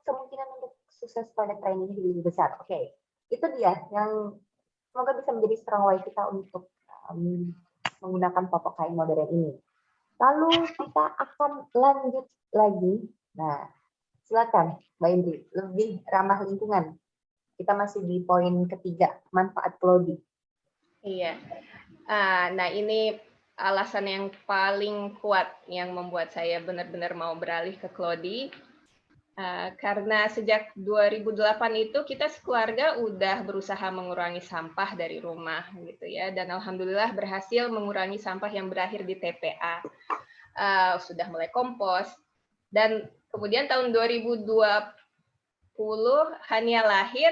kemungkinan untuk sukses pada training ini lebih besar. Oke, itu dia yang semoga bisa menjadi strong way kita untuk menggunakan popok kain modern ini. Lalu kita akan lanjut lagi. Nah, silakan Mbak Indri, lebih ramah lingkungan. Kita masih di poin ketiga, manfaat Klodi. Iya. Nah, ini alasan yang paling kuat yang membuat saya benar-benar mau beralih ke Klodi. Karena sejak 2008 itu kita sekeluarga udah berusaha mengurangi sampah dari rumah gitu ya, dan alhamdulillah berhasil mengurangi sampah yang berakhir di TPA. Sudah mulai kompos, dan kemudian tahun 2020 Hania lahir.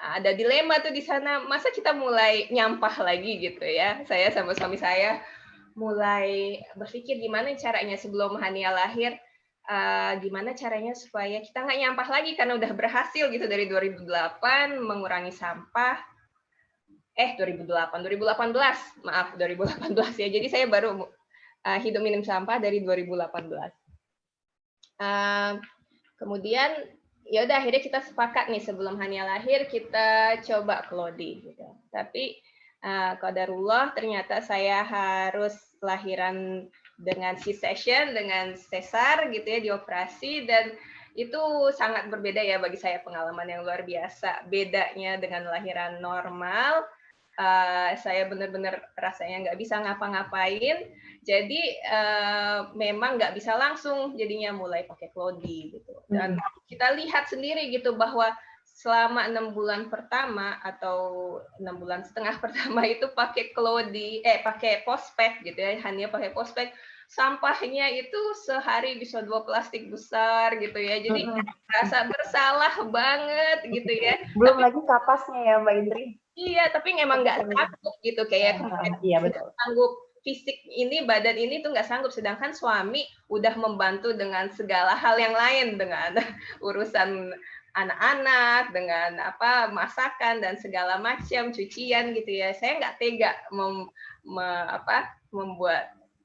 Ada dilema tuh di sana, masa kita mulai nyampah lagi gitu ya. Saya sama suami saya mulai berpikir gimana caranya sebelum Hania lahir, gimana caranya supaya kita nggak nyampah lagi, karena udah berhasil gitu dari 2008 mengurangi sampah. 2018, maaf 2018 ya. Jadi saya baru hidup minim sampah dari 2018. Kemudian ya udah akhirnya kita sepakat nih sebelum Hania lahir kita coba Klodi gitu. Tapi qadarullah ternyata saya harus lahiran dengan C-section, dengan sesar gitu ya, dioperasi, dan itu sangat berbeda ya bagi saya, pengalaman yang luar biasa. Bedanya dengan lahiran normal, saya benar-benar rasanya nggak bisa ngapa-ngapain. Jadi memang nggak bisa langsung jadinya mulai pakai Klodi gitu. Dan kita lihat sendiri gitu bahwa selama 6 bulan pertama atau 6 bulan setengah pertama itu pakai Klodi, pakai pospek gitu ya, Hania pakai pospek, sampahnya itu sehari bisa 2 plastik besar gitu ya. Jadi rasa bersalah banget gitu ya. Belum lagi kapasnya ya Mbak Indri. Iya, tapi memang nggak sanggup gitu, kayak iya, betul. sanggup fisik ini, badan ini tuh nggak sanggup, sedangkan suami udah membantu dengan segala hal yang lain, dengan urusan anak-anak, dengan masakan dan segala macam, cucian gitu ya. Saya nggak tega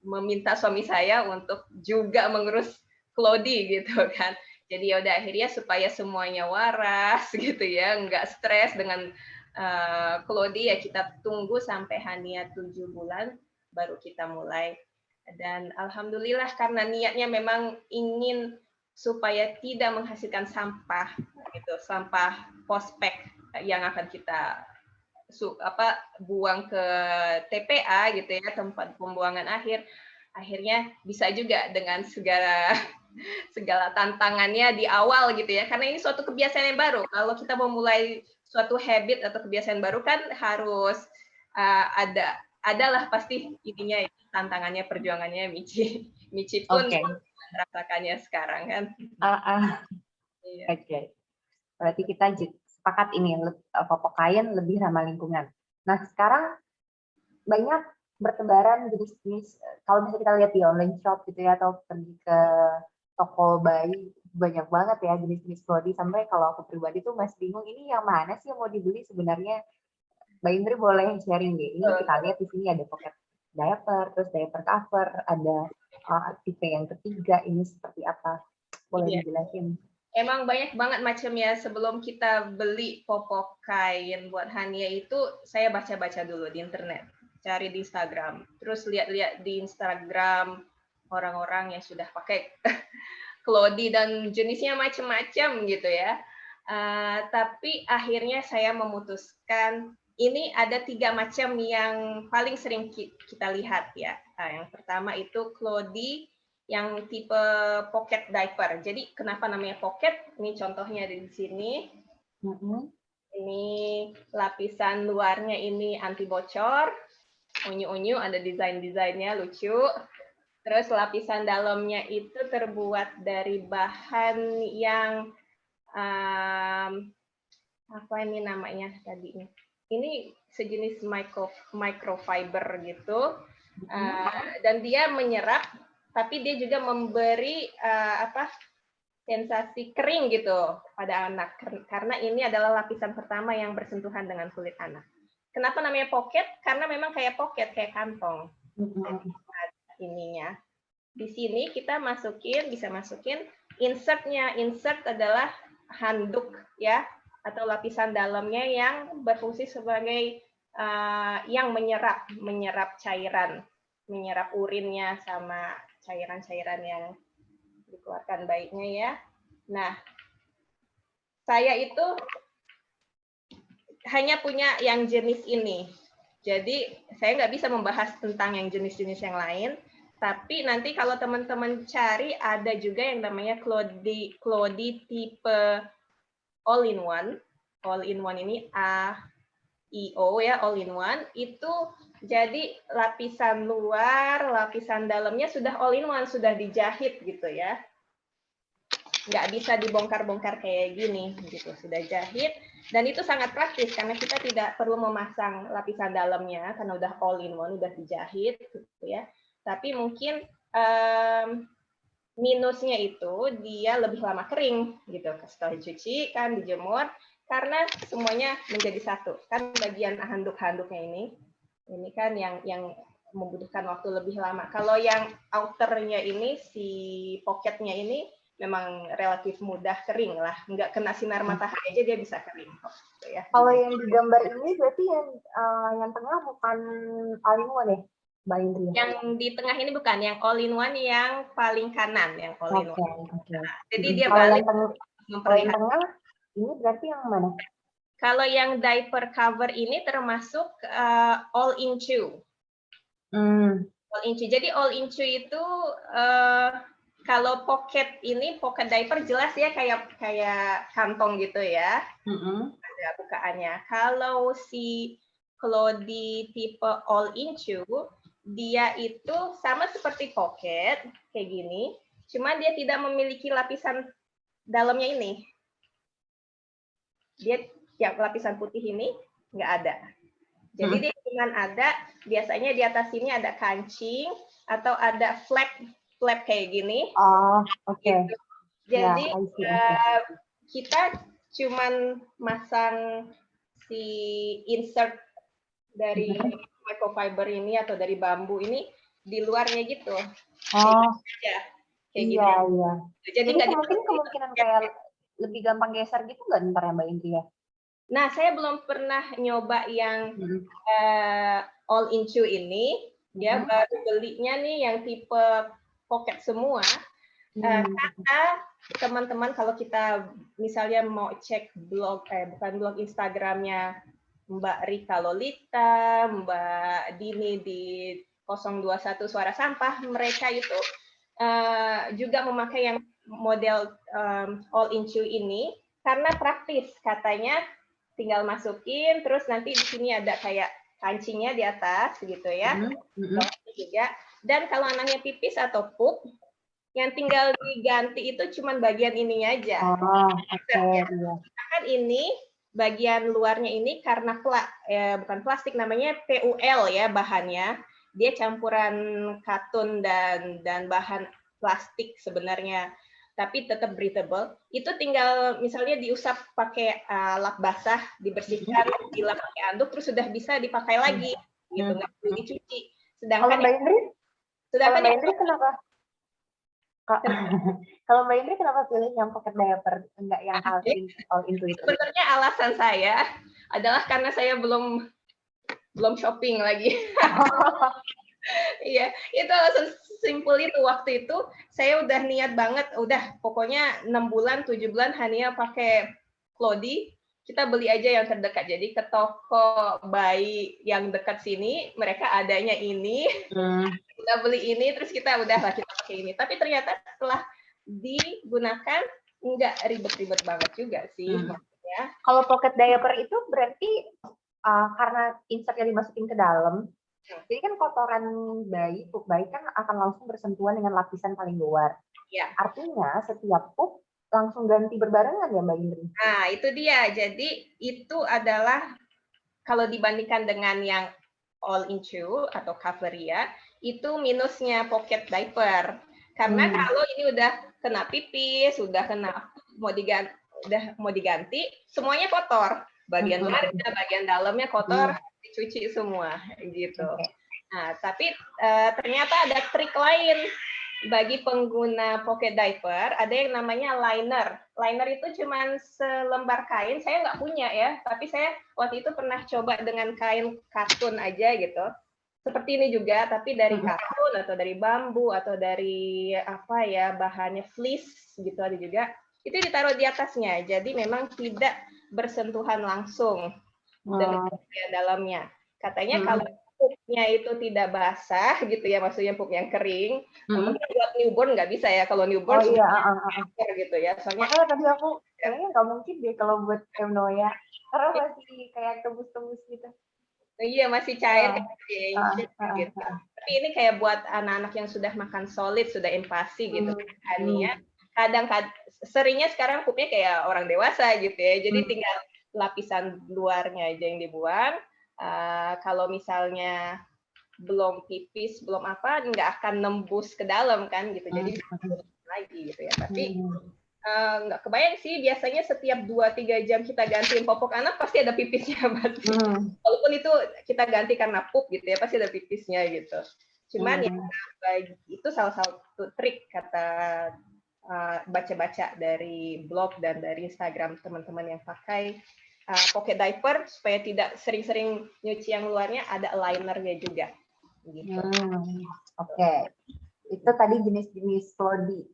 meminta suami saya untuk juga mengurus Klodi gitu kan. Jadi ya udah akhirnya supaya semuanya waras gitu ya, nggak stres dengan Klodi, ya kita tunggu sampai Hania 7 bulan baru kita mulai. Dan alhamdulillah karena niatnya memang ingin supaya tidak menghasilkan sampah gitu, sampah pospek yang akan kita buang ke TPA gitu ya, tempat pembuangan akhir. Akhirnya bisa juga dengan segala tantangannya di awal gitu ya, karena ini suatu kebiasaan yang baru. Kalau kita mau mulai suatu habit atau kebiasaan baru kan harus adalah pasti ininya, tantangannya, perjuangannya. Michi pun merasakannya sekarang kan. Oke. Berarti kita sepakat ini popok kain lebih ramah lingkungan. Nah, sekarang banyak bertebaran jenis-jenis, kalau misalnya kita lihat di online shop gitu ya, atau pergi ke toko bayi, banyak banget ya jenis-jenis Klodi, sampai kalau aku pribadi tuh masih bingung ini yang mana sih yang mau dibeli sebenarnya. Mbak Indri boleh sharing deh. Ini kita lihat di sini ada pocket diaper, terus diaper cover, ada tipe yang ketiga, ini seperti apa? Boleh dijelasin? Emang banyak banget macamnya. Sebelum kita beli popok kain buat Hania itu, saya baca-baca dulu di internet. cari di Instagram. Terus lihat-lihat di Instagram orang-orang yang sudah pakai Clody dan jenisnya macam-macam gitu ya. Tapi akhirnya saya memutuskan ini ada 3 macam yang paling sering kita lihat ya. Yang pertama itu Clody yang tipe pocket diaper. Jadi kenapa namanya pocket? Ini contohnya di sini. Ini lapisan luarnya ini anti bocor. Unyu-unyu ada desain-desainnya lucu. Terus lapisan dalamnya itu terbuat dari bahan yang apa ini namanya tadi? Ini sejenis microfiber gitu. Dan dia menyerap, tapi dia juga memberi sensasi kering gitu pada anak, karena ini adalah lapisan pertama yang bersentuhan dengan kulit anak. Kenapa namanya pocket? Karena memang kayak pocket, kayak kantong. Ininya. Di sini kita bisa masukin insertnya. Insert adalah handuk ya, atau lapisan dalamnya yang berfungsi sebagai yang menyerap cairan, menyerap urinnya sama cairan-cairan yang dikeluarkan baiknya ya. Nah, saya itu hanya punya yang jenis ini. Jadi saya nggak bisa membahas tentang yang jenis-jenis yang lain. Tapi nanti kalau teman-teman cari ada juga yang namanya Clody tipe all-in-one. All-in-one ini A-I-O ya, all-in-one. Itu jadi lapisan luar, lapisan dalamnya sudah all-in-one, sudah dijahit gitu ya. Nggak bisa dibongkar-bongkar kayak gini gitu, sudah jahit. Dan itu sangat praktis karena kita tidak perlu memasang lapisan dalamnya karena udah all-in-one, udah dijahit gitu ya. Tapi mungkin minusnya itu dia lebih lama kering gitu. Setelah dicuci kan dijemur karena semuanya menjadi satu. Kan bagian handuk-handuknya ini kan yang membutuhkan waktu lebih lama. Kalau yang outernya ini, si pocketnya ini memang relatif mudah kering lah, nggak kena sinar matahari aja dia bisa kering kok. Gitu ya. Kalau yang di gambar ini berarti yang tengah bukan all-in-one ya, Mbak Indri? Yang di tengah ini bukan, yang all-in-one yang paling kanan, yang all-in-one. Nah, jadi dia balik memperlihatkan. Kalau yang tengah ini berarti yang mana? Kalau yang diaper cover ini termasuk all-in-two. All-in-two. Jadi all-in-two itu kalau pocket diaper jelas ya kayak kantong gitu ya. Ada bukaannya. Kalau si Clody tipe all-in-two, dia itu sama seperti pocket kayak gini, cuma dia tidak memiliki lapisan dalamnya ini. Dia lapisan putih ini nggak ada. Jadi dia cuma ada, biasanya di atas sini ada kancing atau ada flap kayak gini. Oh, oke. Gitu. Jadi kita cuman masang si insert dari microfiber ini atau dari bambu ini di luarnya gitu. Oh, ya, kayak iya, gitu. iya. Jadi kemungkinan kayak lebih gampang geser gitu nggak ntar ya Mbak Indri ya? Nah, saya belum pernah nyoba yang all-in-two ini, ya baru belinya nih yang tipe pocket semua. Karena teman-teman kalau kita misalnya mau cek bukan blog Instagramnya Mbak Rika Lolita, Mbak Dini di 021 Suara Sampah, mereka itu juga memakai yang model all-in-two ini karena praktis katanya. Tinggal masukin, terus nanti di sini ada kayak kancingnya di atas gitu ya. Juga. Dan kalau anaknya pipis atau pup, yang tinggal diganti itu cuma bagian ininya aja. Kan ini bagian luarnya ini karena bukan plastik, namanya PUL ya bahannya. Dia campuran katun dan bahan plastik sebenarnya. Tapi tetap breathable, itu tinggal misalnya diusap pakai lap basah, dibersihkan, dilap pakai anduk, terus sudah bisa dipakai lagi, gitu, nggak perlu dicuci. Sedangkan Mbak Indri kenapa? Kalau Mbak Indri kenapa pilih yang pocket diaper, enggak yang all-in-two itu? Sebenarnya alasan saya adalah karena saya belum belum shopping lagi. Iya, itu alasan simpel itu. Waktu itu saya udah niat banget, udah pokoknya 6 bulan, 7 bulan Hania pakai Clody, kita beli aja yang terdekat. Jadi ke toko bayi yang dekat sini, mereka adanya ini, kita beli ini, terus kita udahlah kita pakai ini. Tapi ternyata setelah digunakan nggak ribet-ribet banget juga sih. Maksudnya. Kalau pocket diaper itu berarti karena insertnya dimasukin ke dalam, jadi kan kotoran bayi, pup bayi kan akan langsung bersentuhan dengan lapisan paling luar. Ya. Artinya setiap pup langsung ganti berbarengan ya Mbak Indri? Nah, itu dia. Jadi itu adalah kalau dibandingkan dengan yang all in chew atau Caviria, itu minusnya pocket diaper. Karena kalau ini udah kena pipis, udah mau diganti, semuanya kotor. Bagian luarnya, bagian dalamnya kotor, dicuci semua gitu. Nah, tapi ternyata ada trik lain bagi pengguna pocket diaper. Ada yang namanya liner. Liner itu cuma selembar kain. Saya nggak punya ya, tapi saya waktu itu pernah coba dengan kain katun aja gitu. Seperti ini juga, tapi dari katun atau dari bambu atau dari apa ya bahannya fleece gitu ada juga. Itu ditaruh di atasnya. Jadi memang tidak bersentuhan langsung dengan bagian dalamnya. Katanya kalau pupnya itu tidak basah gitu ya, maksudnya pup yang kering. Mungkin buat newborn nggak bisa ya, kalau newborn gitu ya. Soalnya makanya tadi aku kayaknya nggak mungkin deh kalau buat Emnoya, karena masih kayak tembus-tembus gitu. Iya, masih cair kayak gitu. Tapi ini kayak buat anak-anak yang sudah makan solid, sudah empasi gitu kan ya. Kadang-kadang seringnya sekarang pupnya kayak orang dewasa gitu ya. Jadi tinggal lapisan luarnya aja yang dibuang. Kalau misalnya belum pipis, belum apa, nggak akan nembus ke dalam kan gitu. Jadi lagi gitu ya. Tapi nggak kebayang sih, biasanya setiap 2-3 jam kita gantiin popok anak pasti ada pipisnya. Walaupun itu kita ganti karena pup gitu ya, pasti ada pipisnya gitu. Cuman ya itu salah satu trik kata baca-baca dari blog dan dari Instagram teman-teman yang pakai pocket diaper supaya tidak sering-sering nyuci yang luarnya, ada linernya juga. Gitu. Oke. Itu tadi jenis-jenis Clody.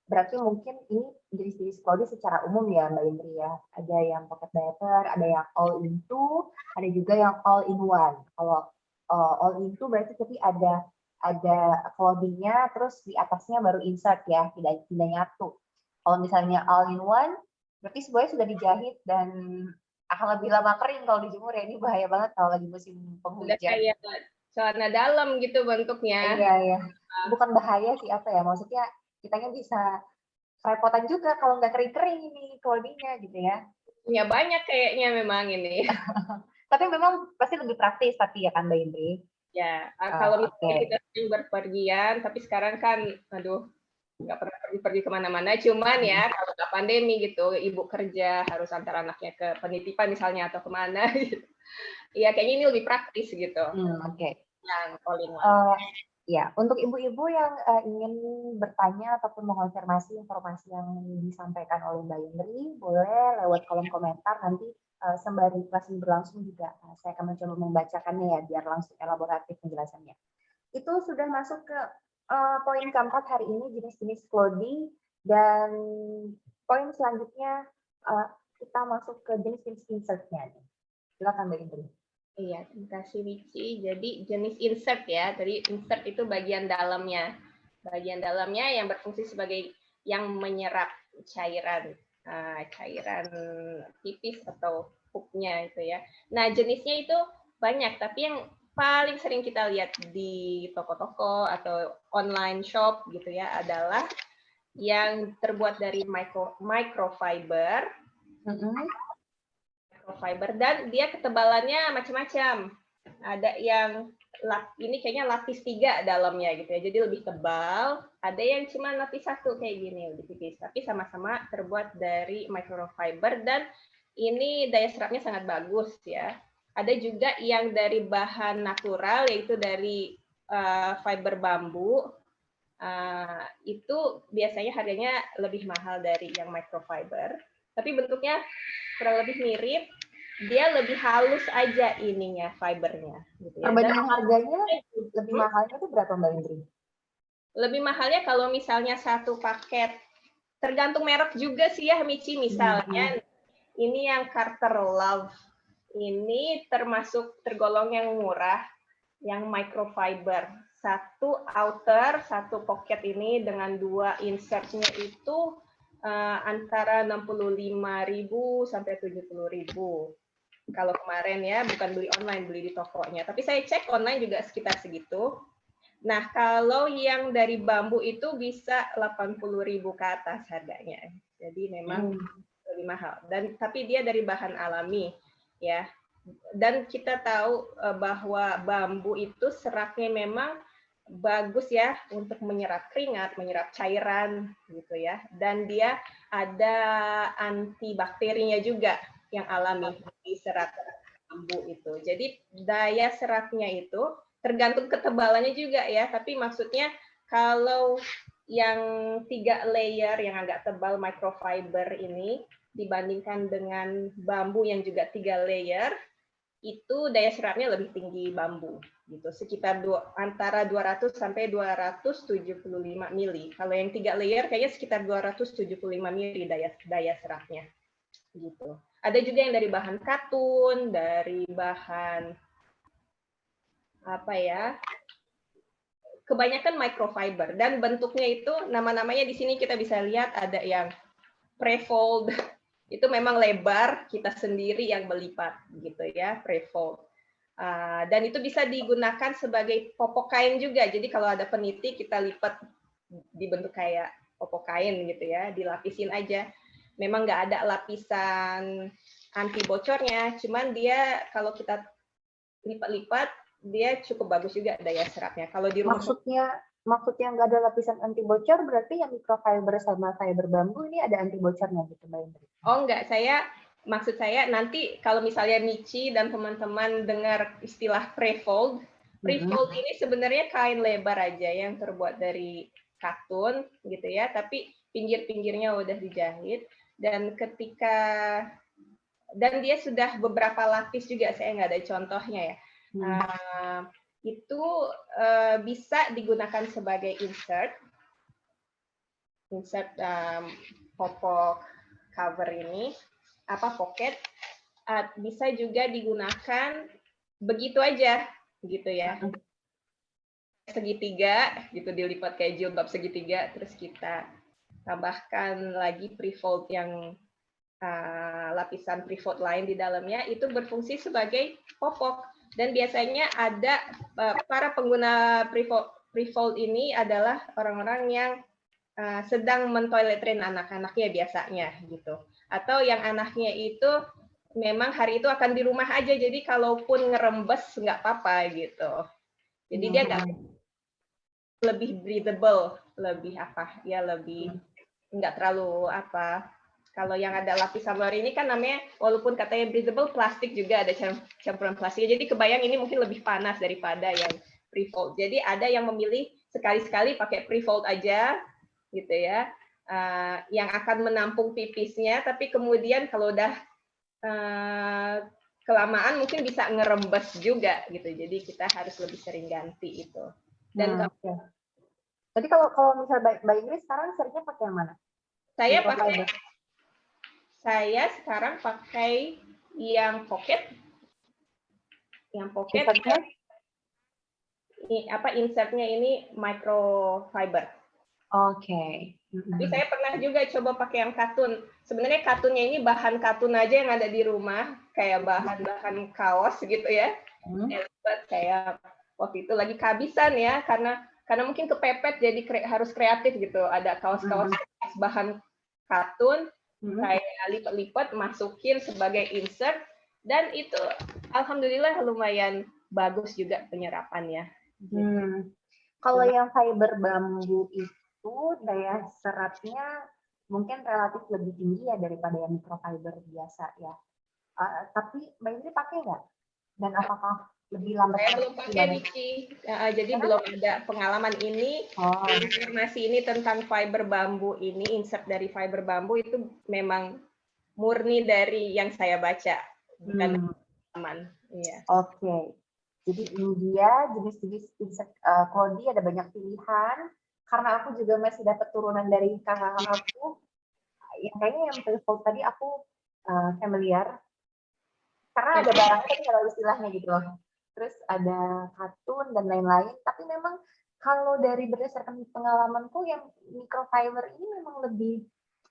Berarti mungkin ini jenis-jenis Clody secara umum ya Mbak Indri ya. Ada yang pocket diaper, ada yang all into, ada juga yang all in one. Kalau all into berarti tapi ada Clody-nya, terus di atasnya baru insert ya, tidak nyatu. Kalau misalnya all in one, berarti semuanya sudah dijahit dan akan lebih lama kering kalau dijemur ya. Ini bahaya banget kalau lagi musim penghujan. Udah kayak celana dalam gitu bentuknya. Iya. Bukan bahaya sih, apa ya, maksudnya kitanya bisa kerepotan juga kalau nggak kering-kering ini Clody-nya gitu ya. Ya banyak kayaknya memang ini. Tapi memang pasti lebih praktis tapi ya kan Mbak Indri? Ya, kalau misalnya kita sering berpergian, tapi sekarang kan, aduh, nggak pernah pergi kemana-mana, cuman ya kalau nggak pandemi gitu, ibu kerja harus antar anaknya ke penitipan misalnya atau kemana gitu. Ya kayaknya ini lebih praktis gitu. Yang all in one. Ya, untuk ibu-ibu yang ingin bertanya ataupun mengonfirmasi informasi yang disampaikan oleh Mbak Indri, boleh lewat kolom komentar nanti sembari kelas ini berlangsung juga saya akan mencoba membacakannya ya biar langsung elaboratif penjelasannya. Itu sudah masuk ke poin keempat hari ini, jenis-jenis Clody, dan poin selanjutnya kita masuk ke jenis-jenis insert-nya. Silakan Mbak Indri. Iya, terima kasih Michi. Jadi jenis insert ya, jadi insert itu bagian dalamnya. Bagian dalamnya yang berfungsi sebagai yang menyerap cairan pipis atau pupnya itu ya. Nah, jenisnya itu banyak, tapi yang paling sering kita lihat di toko-toko atau online shop gitu ya adalah yang terbuat dari microfiber. Fiber, dan dia ketebalannya macam-macam. Ada yang ini kayaknya lapis 3 dalamnya gitu ya, jadi lebih tebal. Ada yang cuma lapis 1 kayak gini, lebih tipis. Tapi sama-sama terbuat dari microfiber dan ini daya serapnya sangat bagus ya. Ada juga yang dari bahan natural, yaitu dari fiber bambu. Itu biasanya harganya lebih mahal dari yang microfiber. Tapi bentuknya kurang lebih mirip. dia lebih halus aja ininya, fibernya. Gitu ya. Perbandingan harganya lebih mahalnya itu berapa Mbak Indri? Lebih mahalnya kalau misalnya satu paket, tergantung merek juga sih ya, Michi. Misalnya ini yang Carter Love, ini tergolong yang murah, yang microfiber. Satu outer, satu pocket ini dengan 2 insertnya itu antara 65.000 sampai 70.000. Kalau kemarin ya, bukan beli online, beli di tokonya. Tapi saya cek online juga sekitar segitu. Nah, kalau yang dari bambu itu bisa 80.000 ke atas harganya. Jadi memang lebih mahal. Tapi dia dari bahan alami, ya. Dan kita tahu bahwa bambu itu seratnya memang bagus ya untuk menyerap keringat, menyerap cairan, gitu ya. Dan dia ada antibakterinya juga yang alami di serat bambu itu. Jadi daya seratnya itu tergantung ketebalannya juga ya, tapi maksudnya kalau yang 3 layer yang agak tebal microfiber ini dibandingkan dengan bambu yang juga 3 layer, itu daya seratnya lebih tinggi bambu gitu, sekitar antara 200 sampai 275 mili. Kalau yang 3 layer kayaknya sekitar 275 mili daya seratnya gitu. Ada juga yang dari bahan katun, dari bahan apa ya, kebanyakan microfiber, dan bentuknya itu nama-namanya di sini kita bisa lihat ada yang prefold, itu memang lebar, kita sendiri yang melipat gitu ya, prefold. Dan itu bisa digunakan sebagai popok kain juga. Jadi kalau ada peniti kita lipat dibentuk kayak popok kain gitu ya, dilapisin aja. Memang nggak ada lapisan anti bocornya, cuman dia kalau kita lipat-lipat dia cukup bagus juga daya seratnya. Kalau di rumah maksudnya nggak ada lapisan anti bocor, berarti yang microfiber sama fiber bambu ini ada anti bocornya gitu Mbak Indri? Oh enggak, maksud saya nanti kalau misalnya Michi dan teman-teman dengar istilah prefold, prefold ini sebenarnya kain lebar aja yang terbuat dari katun gitu ya, tapi pinggir-pinggirnya udah dijahit, dan dia sudah beberapa lapis juga, saya nggak ada contohnya ya. Itu bisa digunakan sebagai insert popok cover ini, pocket, bisa juga digunakan begitu aja gitu ya, segitiga gitu, dilipat kayak jilbab segitiga, terus kita tambahkan lagi prefold yang lapisan prefold lain di dalamnya, itu berfungsi sebagai popok. Dan biasanya ada para pengguna prefold ini adalah orang-orang yang sedang mentoiletrin anak-anaknya biasanya gitu, atau yang anaknya itu memang hari itu akan di rumah aja, jadi kalaupun ngerembes nggak apa-apa gitu. Jadi dia lebih breathable, lebih nggak terlalu Kalau yang ada lapisan luar ini kan namanya, walaupun katanya breathable, plastik juga ada campuran plastik. Jadi kebayang ini mungkin lebih panas daripada yang prefold. Jadi ada yang memilih sekali-sekali pakai prefold aja, gitu ya, yang akan menampung pipisnya. Tapi kemudian kalau udah kelamaan mungkin bisa ngerembes juga, gitu. Jadi kita harus lebih sering ganti itu. Dan Jadi kalau misalnya Mbak Indri sekarang seringnya pakai yang mana? Saya sekarang pakai yang pocket. Yang pocket insertnya ini microfiber. Oke. Tapi saya pernah juga coba pakai yang katun. Sebenarnya katunnya ini bahan katun aja yang ada di rumah, kayak bahan-bahan kaos gitu ya. Kayak waktu itu lagi kehabisan ya, karena mungkin kepepet, jadi harus kreatif gitu. Ada kaos-kaos bahan katun, saya lipat-lipat, masukin sebagai insert, dan itu alhamdulillah lumayan bagus juga penyerapannya. Kalau yang fiber bambu itu daya seratnya mungkin relatif lebih tinggi ya daripada yang microfiber biasa ya. Tapi Mbak Indri pakai nggak? Dan apakah lebih lambat? Saya belum pakai, Michi. Jadi belum ada pengalaman ini. Informasi ini tentang fiber bambu ini, insert dari fiber bambu itu memang murni dari yang saya baca. bukan Hmm. aman. Iya. Oke. Jadi ini dia jenis-jenis insect Cody, ada banyak pilihan. Karena aku juga masih dapat turunan dari kakak-kakakku, yang kayaknya yang Pelifold tadi aku familiar. Karena ada barangnya tapi nggak tahu istilahnya gitu loh. Terus ada katun dan lain-lain. Tapi memang kalau dari berdasarkan pengalamanku yang microfiber ini memang lebih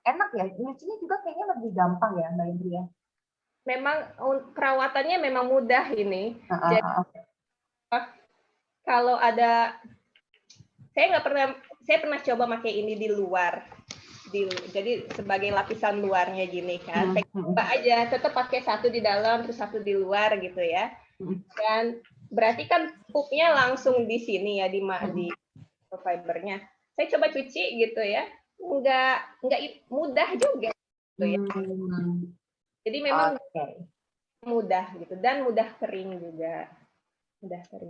enak ya. Nyucinya juga kayaknya lebih gampang ya Mbak Indri ya. Memang perawatannya memang mudah ini. Jadi kalau ada, saya pernah coba pakai ini di luar. Jadi sebagai lapisan luarnya gini kan. Saya coba aja, tetap pakai satu di dalam terus satu di luar gitu ya. Dan berarti kan pupnya langsung di sini ya di fibernya. Saya coba cuci gitu ya. Enggak mudah juga gitu ya. Jadi memang mudah gitu dan mudah kering juga.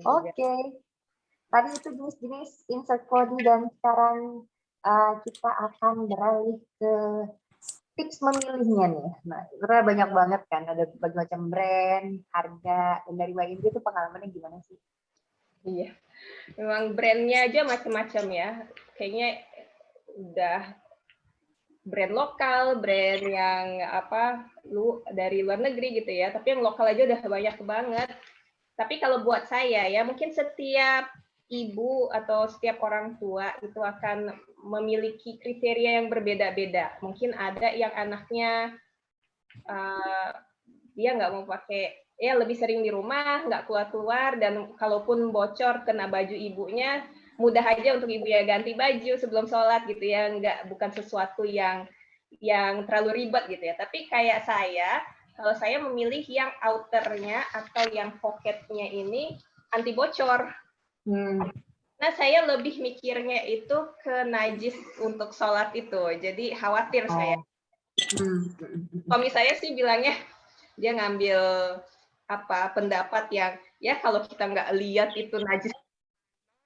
Oke. Tadi itu jenis-jenis insect Cody dan sekarang kita akan beralih ke tips memilihnya nih. Nah, karena banyak banget kan, ada berbagai macam brand, harga, dan dari Mbak Indri itu pengalamannya gimana sih? Iya, memang brandnya aja macam-macam ya. Kayaknya udah brand lokal, brand yang dari luar negeri gitu ya. Tapi yang lokal aja udah banyak banget. Tapi kalau buat saya ya, mungkin setiap ibu atau setiap orang tua itu akan memiliki kriteria yang berbeda-beda. Mungkin ada yang anaknya dia nggak mau pakai, ya lebih sering di rumah, nggak keluar-keluar, dan kalaupun bocor kena baju ibunya, mudah aja untuk ibu ya ganti baju sebelum sholat gitu ya, bukan sesuatu yang terlalu ribet gitu ya. Tapi kayak saya, kalau saya memilih yang outernya atau yang pocketnya ini anti bocor. Nah, saya lebih mikirnya itu ke najis untuk sholat itu. Jadi khawatir saya. Suami saya sih bilangnya dia ngambil pendapat yang ya kalau kita nggak lihat itu najis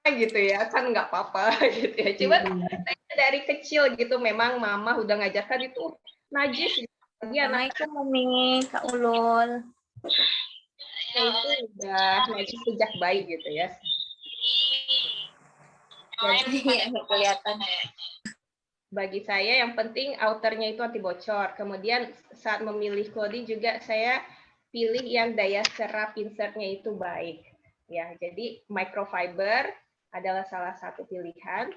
gitu ya kan nggak apa-apa gitu ya. Cuman saya dari kecil gitu memang mama udah ngajarkan itu najis. Assalamualaikum Mami, Kak Ulul. Ya, itu udah najis sejak bayi gitu ya. Jadi kelihatan. Bagi saya yang penting outernya itu anti bocor. Kemudian saat memilih clothing juga saya pilih yang daya serap insertnya itu baik. Ya, jadi microfiber adalah salah satu pilihan.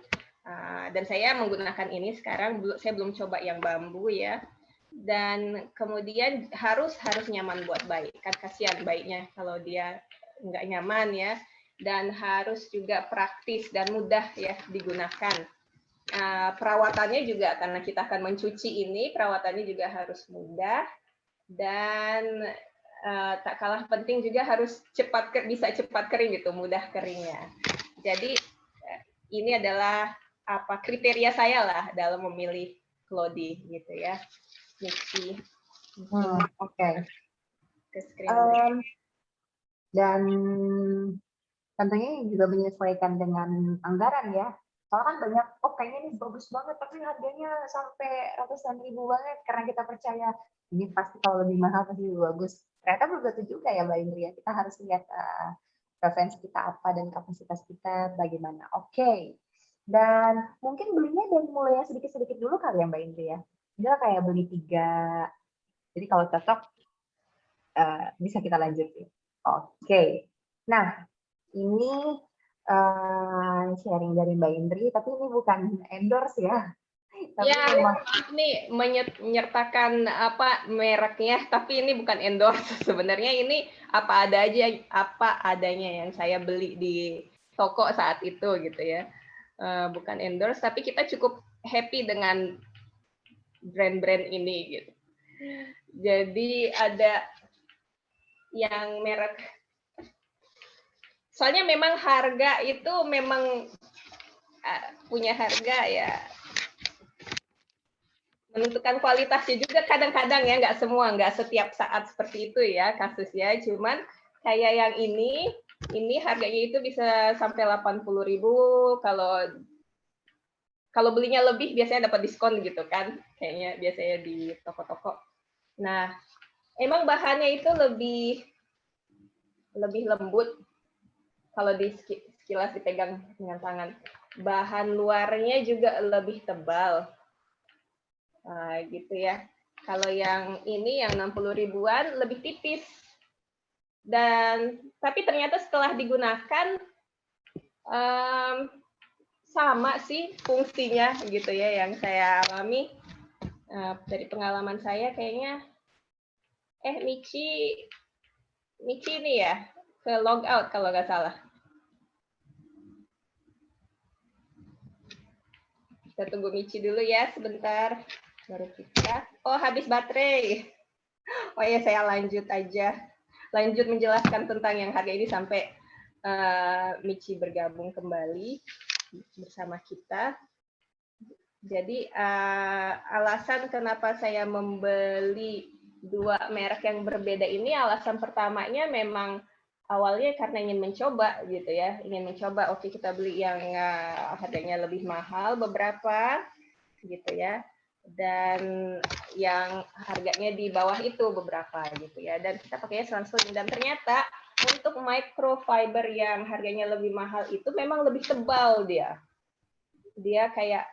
Dan saya menggunakan ini sekarang. Saya belum coba yang bambu ya. Dan kemudian harus nyaman buat bayi. Kan kasihan bayinya kalau dia nggak nyaman ya. Dan harus juga praktis dan mudah ya digunakan. Perawatannya juga karena kita akan mencuci ini, perawatannya juga harus mudah dan tak kalah penting juga harus bisa cepat kering gitu, mudah keringnya. Jadi ini adalah kriteria saya lah dalam memilih clothing gitu ya. Oke. Dan tentunya juga menyesuaikan dengan anggaran ya. Soalnya kan banyak, kayaknya ini bagus banget, tapi harganya sampai ratusan ribu banget, karena kita percaya ini pasti kalau lebih mahal pasti lebih bagus. Ternyata belum tentu juga ya Mbak Indri ya, kita harus lihat preferensi kita apa dan kapasitas kita bagaimana. Oke. Dan mungkin belinya dari mulai yang sedikit-sedikit dulu kali ya Mbak Indri ya. Dia kayak beli 3, jadi kalau cocok bisa kita lanjutin. Oke. Nah, ini sharing dari Mbak Indri, tapi ini bukan endorse ya. Tapi ya, maaf nih menyertakan mereknya, tapi ini bukan endorse. Sebenarnya ini apa adanya yang saya beli di toko saat itu gitu ya. Bukan endorse, tapi kita cukup happy dengan brand-brand ini gitu. Jadi ada yang merek, soalnya memang harga itu memang punya harga ya, menentukan kualitasnya juga kadang-kadang ya, nggak setiap saat seperti itu ya kasusnya. Cuman kayak yang ini harganya itu bisa sampai 80.000 kalau belinya lebih biasanya dapat diskon gitu kan, kayaknya biasanya di toko-toko. Nah, Emang bahannya itu lebih lembut kalau sekilas dipegang dengan tangan. Bahan luarnya juga lebih tebal. Gitu ya. Kalau yang ini yang 60 ribuan lebih tipis. Tapi ternyata setelah digunakan sama sih fungsinya gitu ya, yang saya alami dari pengalaman saya kayaknya Michi ini ya ke log out kalau nggak salah. Kita tunggu Michi dulu ya sebentar, baru kita. Oh, habis baterai. Oh ya, saya lanjut menjelaskan tentang yang harga ini sampai Michi bergabung kembali bersama kita. Jadi alasan kenapa saya membeli dua merek yang berbeda ini, alasan pertamanya memang awalnya karena ingin mencoba gitu ya, oke kita beli yang harganya lebih mahal beberapa gitu ya, dan yang harganya di bawah itu beberapa gitu ya, dan kita pakainya selang-seling, dan ternyata untuk microfiber yang harganya lebih mahal itu memang lebih tebal dia kayak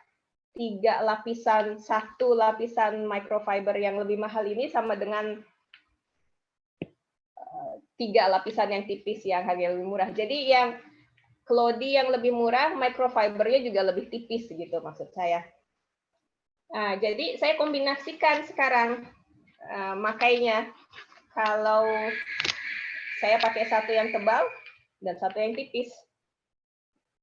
3 lapisan, 1 lapisan microfiber yang lebih mahal ini sama dengan 3 lapisan yang tipis yang harganya lebih murah. Jadi yang Clody yang lebih murah, microfibernya juga lebih tipis gitu maksud saya. Nah, jadi saya kombinasikan sekarang makainya. Kalau saya pakai satu yang tebal dan satu yang tipis.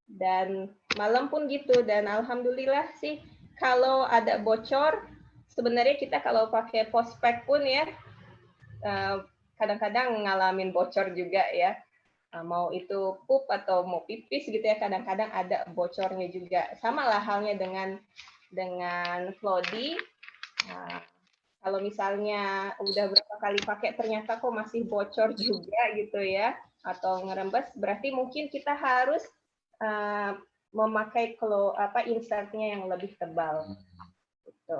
Dan malam pun gitu, dan alhamdulillah sih kalau ada bocor, sebenarnya kita kalau pakai postpack pun ya kadang-kadang ngalamin bocor juga ya, mau itu pup atau mau pipis gitu ya, kadang-kadang ada bocornya juga. Sama lah halnya dengan Clody. Kalau misalnya udah berapa kali pakai ternyata kok masih bocor juga gitu ya, atau ngerembes, berarti mungkin kita harus memakai insertnya yang lebih tebal. Gitu.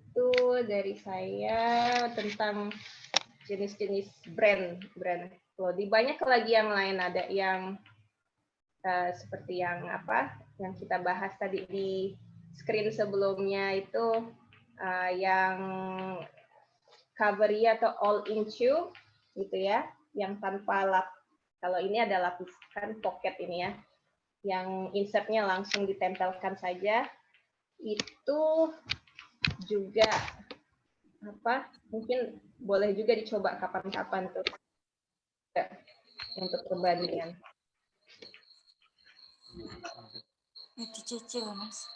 Itu dari saya tentang jenis-jenis brand Clody. Banyak lagi yang lain, ada yang seperti yang kita bahas tadi di screen sebelumnya itu, yang Coveria atau all in chew gitu ya, yang tanpa kalau ini ada lapisan pocket ini ya, yang insertnya langsung ditempelkan saja, itu juga mungkin boleh juga dicoba kapan-kapan tuh untuk perbandingan. Dicicil, Mas.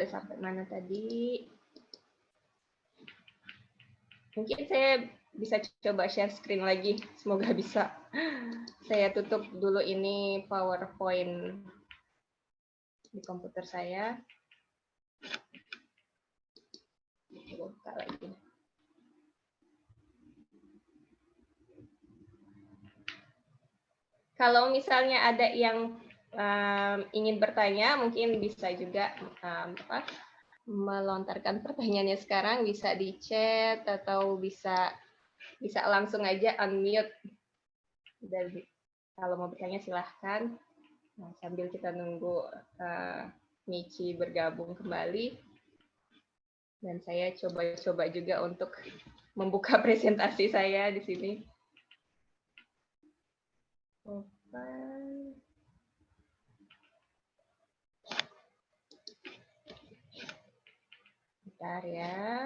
Sampai mana tadi? Mungkin saya bisa coba share screen lagi, semoga bisa. Saya tutup dulu ini PowerPoint di komputer saya. Buka lagi. Kalau misalnya ada yang ingin bertanya, mungkin bisa juga melontarkan pertanyaannya sekarang, bisa di chat atau bisa langsung aja unmute. Dan kalau mau bertanya silahkan. Nah, sambil kita nunggu Michi bergabung kembali, dan saya coba juga untuk membuka presentasi saya di sini. Bentar ya.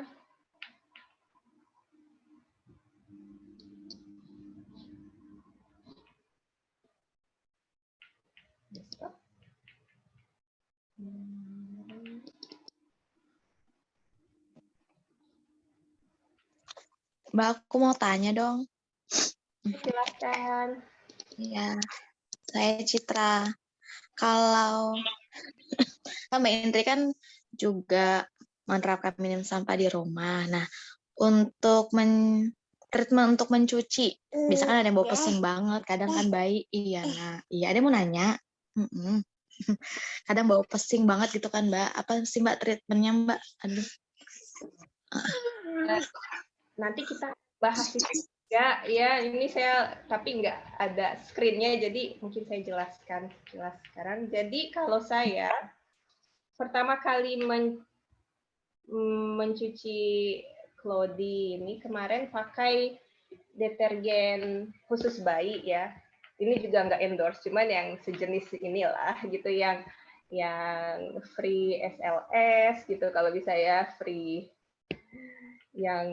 Mbak, aku mau tanya dong. Silakan. Iya, saya Citra. Kalau Mbak Indri kan juga menerapkan minim sampah di rumah. Nah, untuk treatment untuk mencuci, bisa kan ada yang bau pesing banget, kadang kan bayi. Iya, nah, iya ada yang mau nanya. Kadang bau pesing banget gitu kan Mbak. Apa sih Mbak treatmentnya Mbak? Aduh. Nanti kita bahas itu juga ya. Ini saya tapi nggak ada screen-nya, jadi mungkin saya jelaskan sekarang. Jadi kalau saya pertama kali mencuci Clody ini kemarin pakai detergen khusus bayi ya. Ini juga nggak endorse, cuman yang sejenis inilah gitu, yang free SLS gitu, kalau bisa ya free yang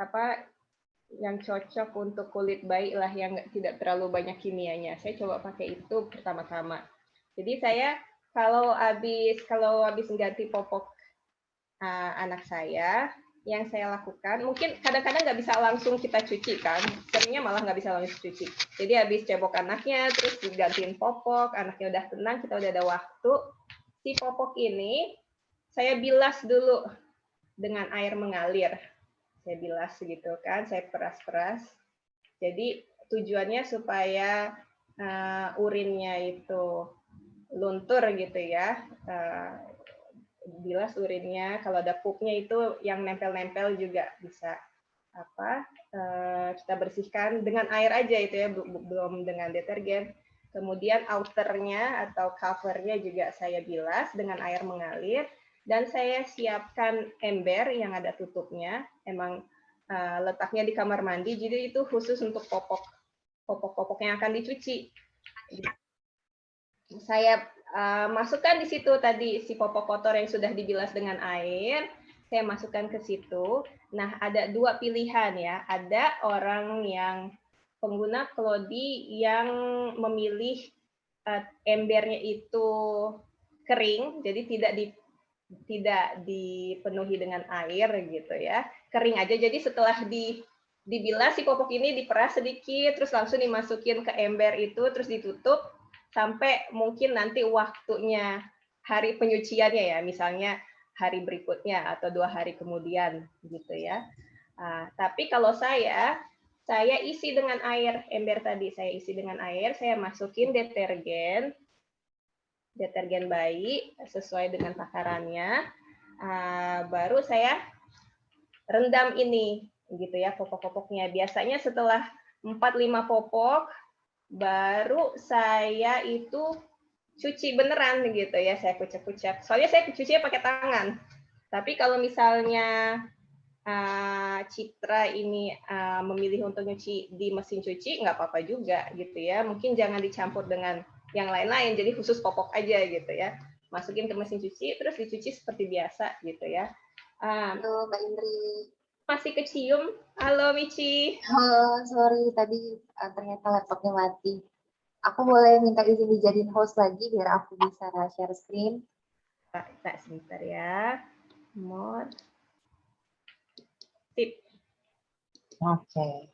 apa yang cocok untuk kulit bayi lah, yang tidak terlalu banyak kimianya. Saya coba pakai itu pertama-tama. Jadi saya kalau habis ganti popok anak saya, yang saya lakukan, mungkin kadang-kadang nggak bisa langsung kita cuci kan, seringnya malah nggak bisa langsung cuci. Jadi habis cebok anaknya, terus digantiin popok, anaknya udah tenang, kita udah ada waktu, si popok ini saya bilas dulu dengan air mengalir. Saya bilas gitu kan, saya peras-peras. Jadi tujuannya supaya urinnya itu luntur gitu ya. Bilas urinnya, kalau ada pupnya itu yang nempel-nempel juga bisa kita bersihkan dengan air aja itu ya, belum dengan detergen. Kemudian outernya atau covernya juga saya bilas dengan air mengalir, dan saya siapkan ember yang ada tutupnya. Emang letaknya di kamar mandi, jadi itu khusus untuk popok yang akan dicuci. Saya masukkan di situ tadi si popok kotor yang sudah dibilas dengan air, saya masukkan ke situ. Nah, ada dua pilihan ya. Ada orang yang pengguna Clody yang memilih embernya itu kering, jadi tidak dipenuhi dengan air gitu ya. Kering aja, jadi setelah dibilas si popok ini diperas sedikit, terus langsung dimasukin ke ember itu, terus ditutup sampai mungkin nanti waktunya hari penyuciannya ya, misalnya hari berikutnya atau 2 hari kemudian gitu ya. Tapi kalau saya isi dengan air, ember tadi saya isi dengan air, saya masukin detergen bayi sesuai dengan takarannya, baru saya rendam ini gitu ya popok-popoknya. Biasanya setelah 4-5 popok baru saya itu cuci beneran gitu ya, saya kucek-kucek. Soalnya saya cucinya pakai tangan. Tapi kalau misalnya Citra ini memilih untuk nyuci di mesin cuci, nggak apa-apa juga gitu ya. Mungkin jangan dicampur dengan yang lain-lain, jadi khusus popok aja gitu ya. Masukin ke mesin cuci, terus dicuci seperti biasa gitu ya. Halo Mbak Indri. Masih kecium. Halo Michi. Halo, sorry tadi ternyata laptopnya mati. Aku boleh minta izin dijadiin host lagi biar aku bisa share screen. Pak, sebentar ya. Mod. Tip. Oke.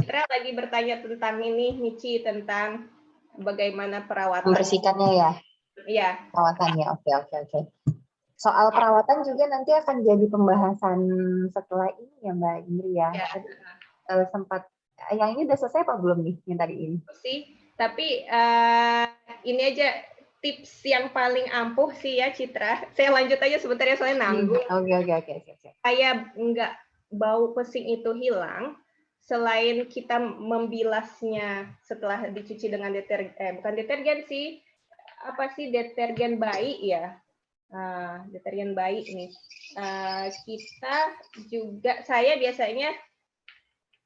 Citra lagi bertanya tentang ini, Michi, tentang bagaimana perawatan. Membersihkannya ya? Iya. Perawatannya, oke. Soal perawatan juga nanti akan jadi pembahasan setelah ini ya Mbak Indri ya. Ya. Tadi sempat, yang ini udah selesai apa belum nih yang tadi ini? Sih, tapi ini aja tips yang paling ampuh sih ya Citra. Saya lanjut aja sebentar ya, soalnya nanggung. Oke. Supaya nggak bau pesing itu hilang, selain kita membilasnya setelah dicuci dengan bukan detergen sih, detergen bayi ya. Detergen bayi nih. Kita juga, saya biasanya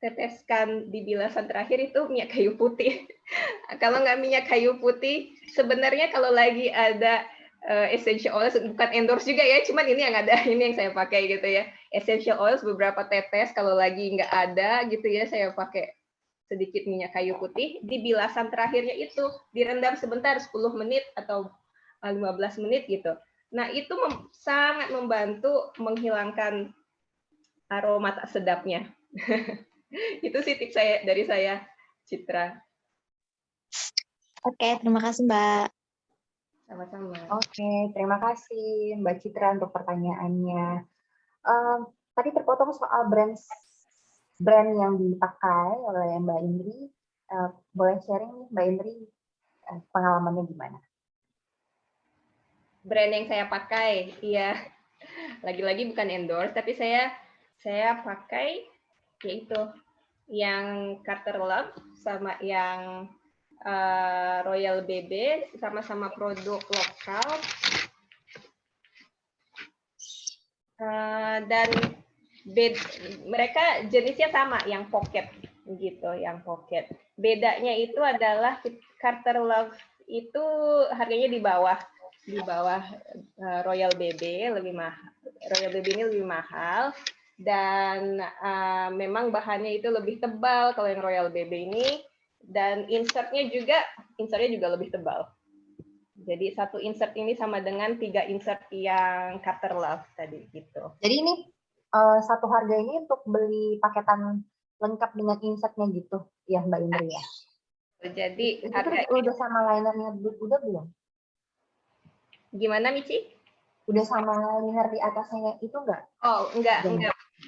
teteskan di bilasan terakhir itu minyak kayu putih. Kalau nggak minyak kayu putih, sebenarnya kalau lagi ada essential oils, bukan endorse juga ya, cuman ini yang ada, ini yang saya pakai gitu ya. Essential oils beberapa tetes, kalau lagi nggak ada gitu ya, saya pakai sedikit minyak kayu putih. Di bilasan terakhirnya itu direndam sebentar, 10 menit atau 15 menit gitu. Nah, itu sangat membantu menghilangkan aroma tak sedapnya. Itu sih tips dari saya, Citra. Oke, terima kasih Mbak. Sama-sama. Oke, terima kasih Mbak Citra untuk pertanyaannya. Tadi terpotong soal brand yang dipakai oleh Mbak Indri. Boleh sharing nih Mbak Indri, pengalamannya gimana? Brand yang saya pakai, iya. Lagi-lagi bukan endorse, tapi saya pakai yaitu yang Carter Love sama yang Royal BB, sama-sama produk lokal. Dan mereka jenisnya sama, yang pocket gitu, yang pocket. Bedanya itu adalah Carter Love itu harganya di bawah Royal BB, lebih mahal. Royal BB ini lebih mahal dan memang bahannya itu lebih tebal kalau yang Royal BB ini, dan insertnya juga lebih tebal. Jadi satu insert ini sama dengan 3 insert yang Carter Love tadi gitu. Jadi ini satu harga ini untuk beli paketan lengkap dengan insertnya gitu, ya Mbak Indri ya? Jadi harga udah sama linernya udah belum? Gimana Michi? Udah sama liner di atasnya itu enggak? Oh, enggak,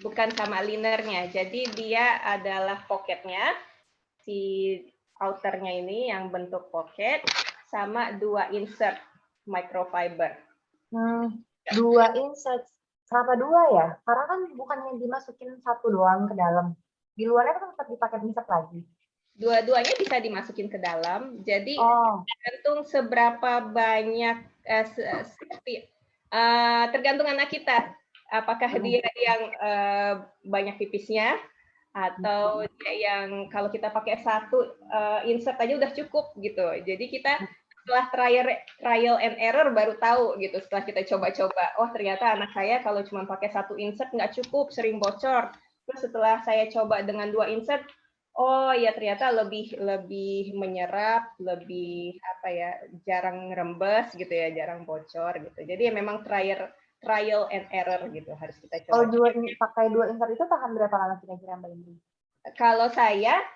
bukan sama linernya. Jadi dia adalah pocketnya, si outernya ini yang bentuk pocket, sama 2 insert microfiber. 2 insert. Kenapa 2 ya? Karena kan bukannya dimasukin satu doang ke dalam. Di luarnya kan tetap dipakai insert lagi. Dua-duanya bisa dimasukin ke dalam. Jadi tergantung seberapa banyak, tergantung anak kita. Apakah dia yang banyak pipisnya, atau dia yang kalau kita pakai satu insert aja udah cukup gitu. Jadi kita setelah trial and error baru tahu gitu, setelah kita coba-coba, oh ternyata anak saya kalau cuma pakai satu insert nggak cukup, sering bocor. Terus setelah saya coba dengan 2 insert, oh ya ternyata lebih menyerap, lebih jarang rembes gitu ya, jarang bocor gitu. Jadi memang trial and error gitu, harus kita coba. Kalau pakai 2 insert itu tahan berapa lama kira-kira Mbak Indri? Kalau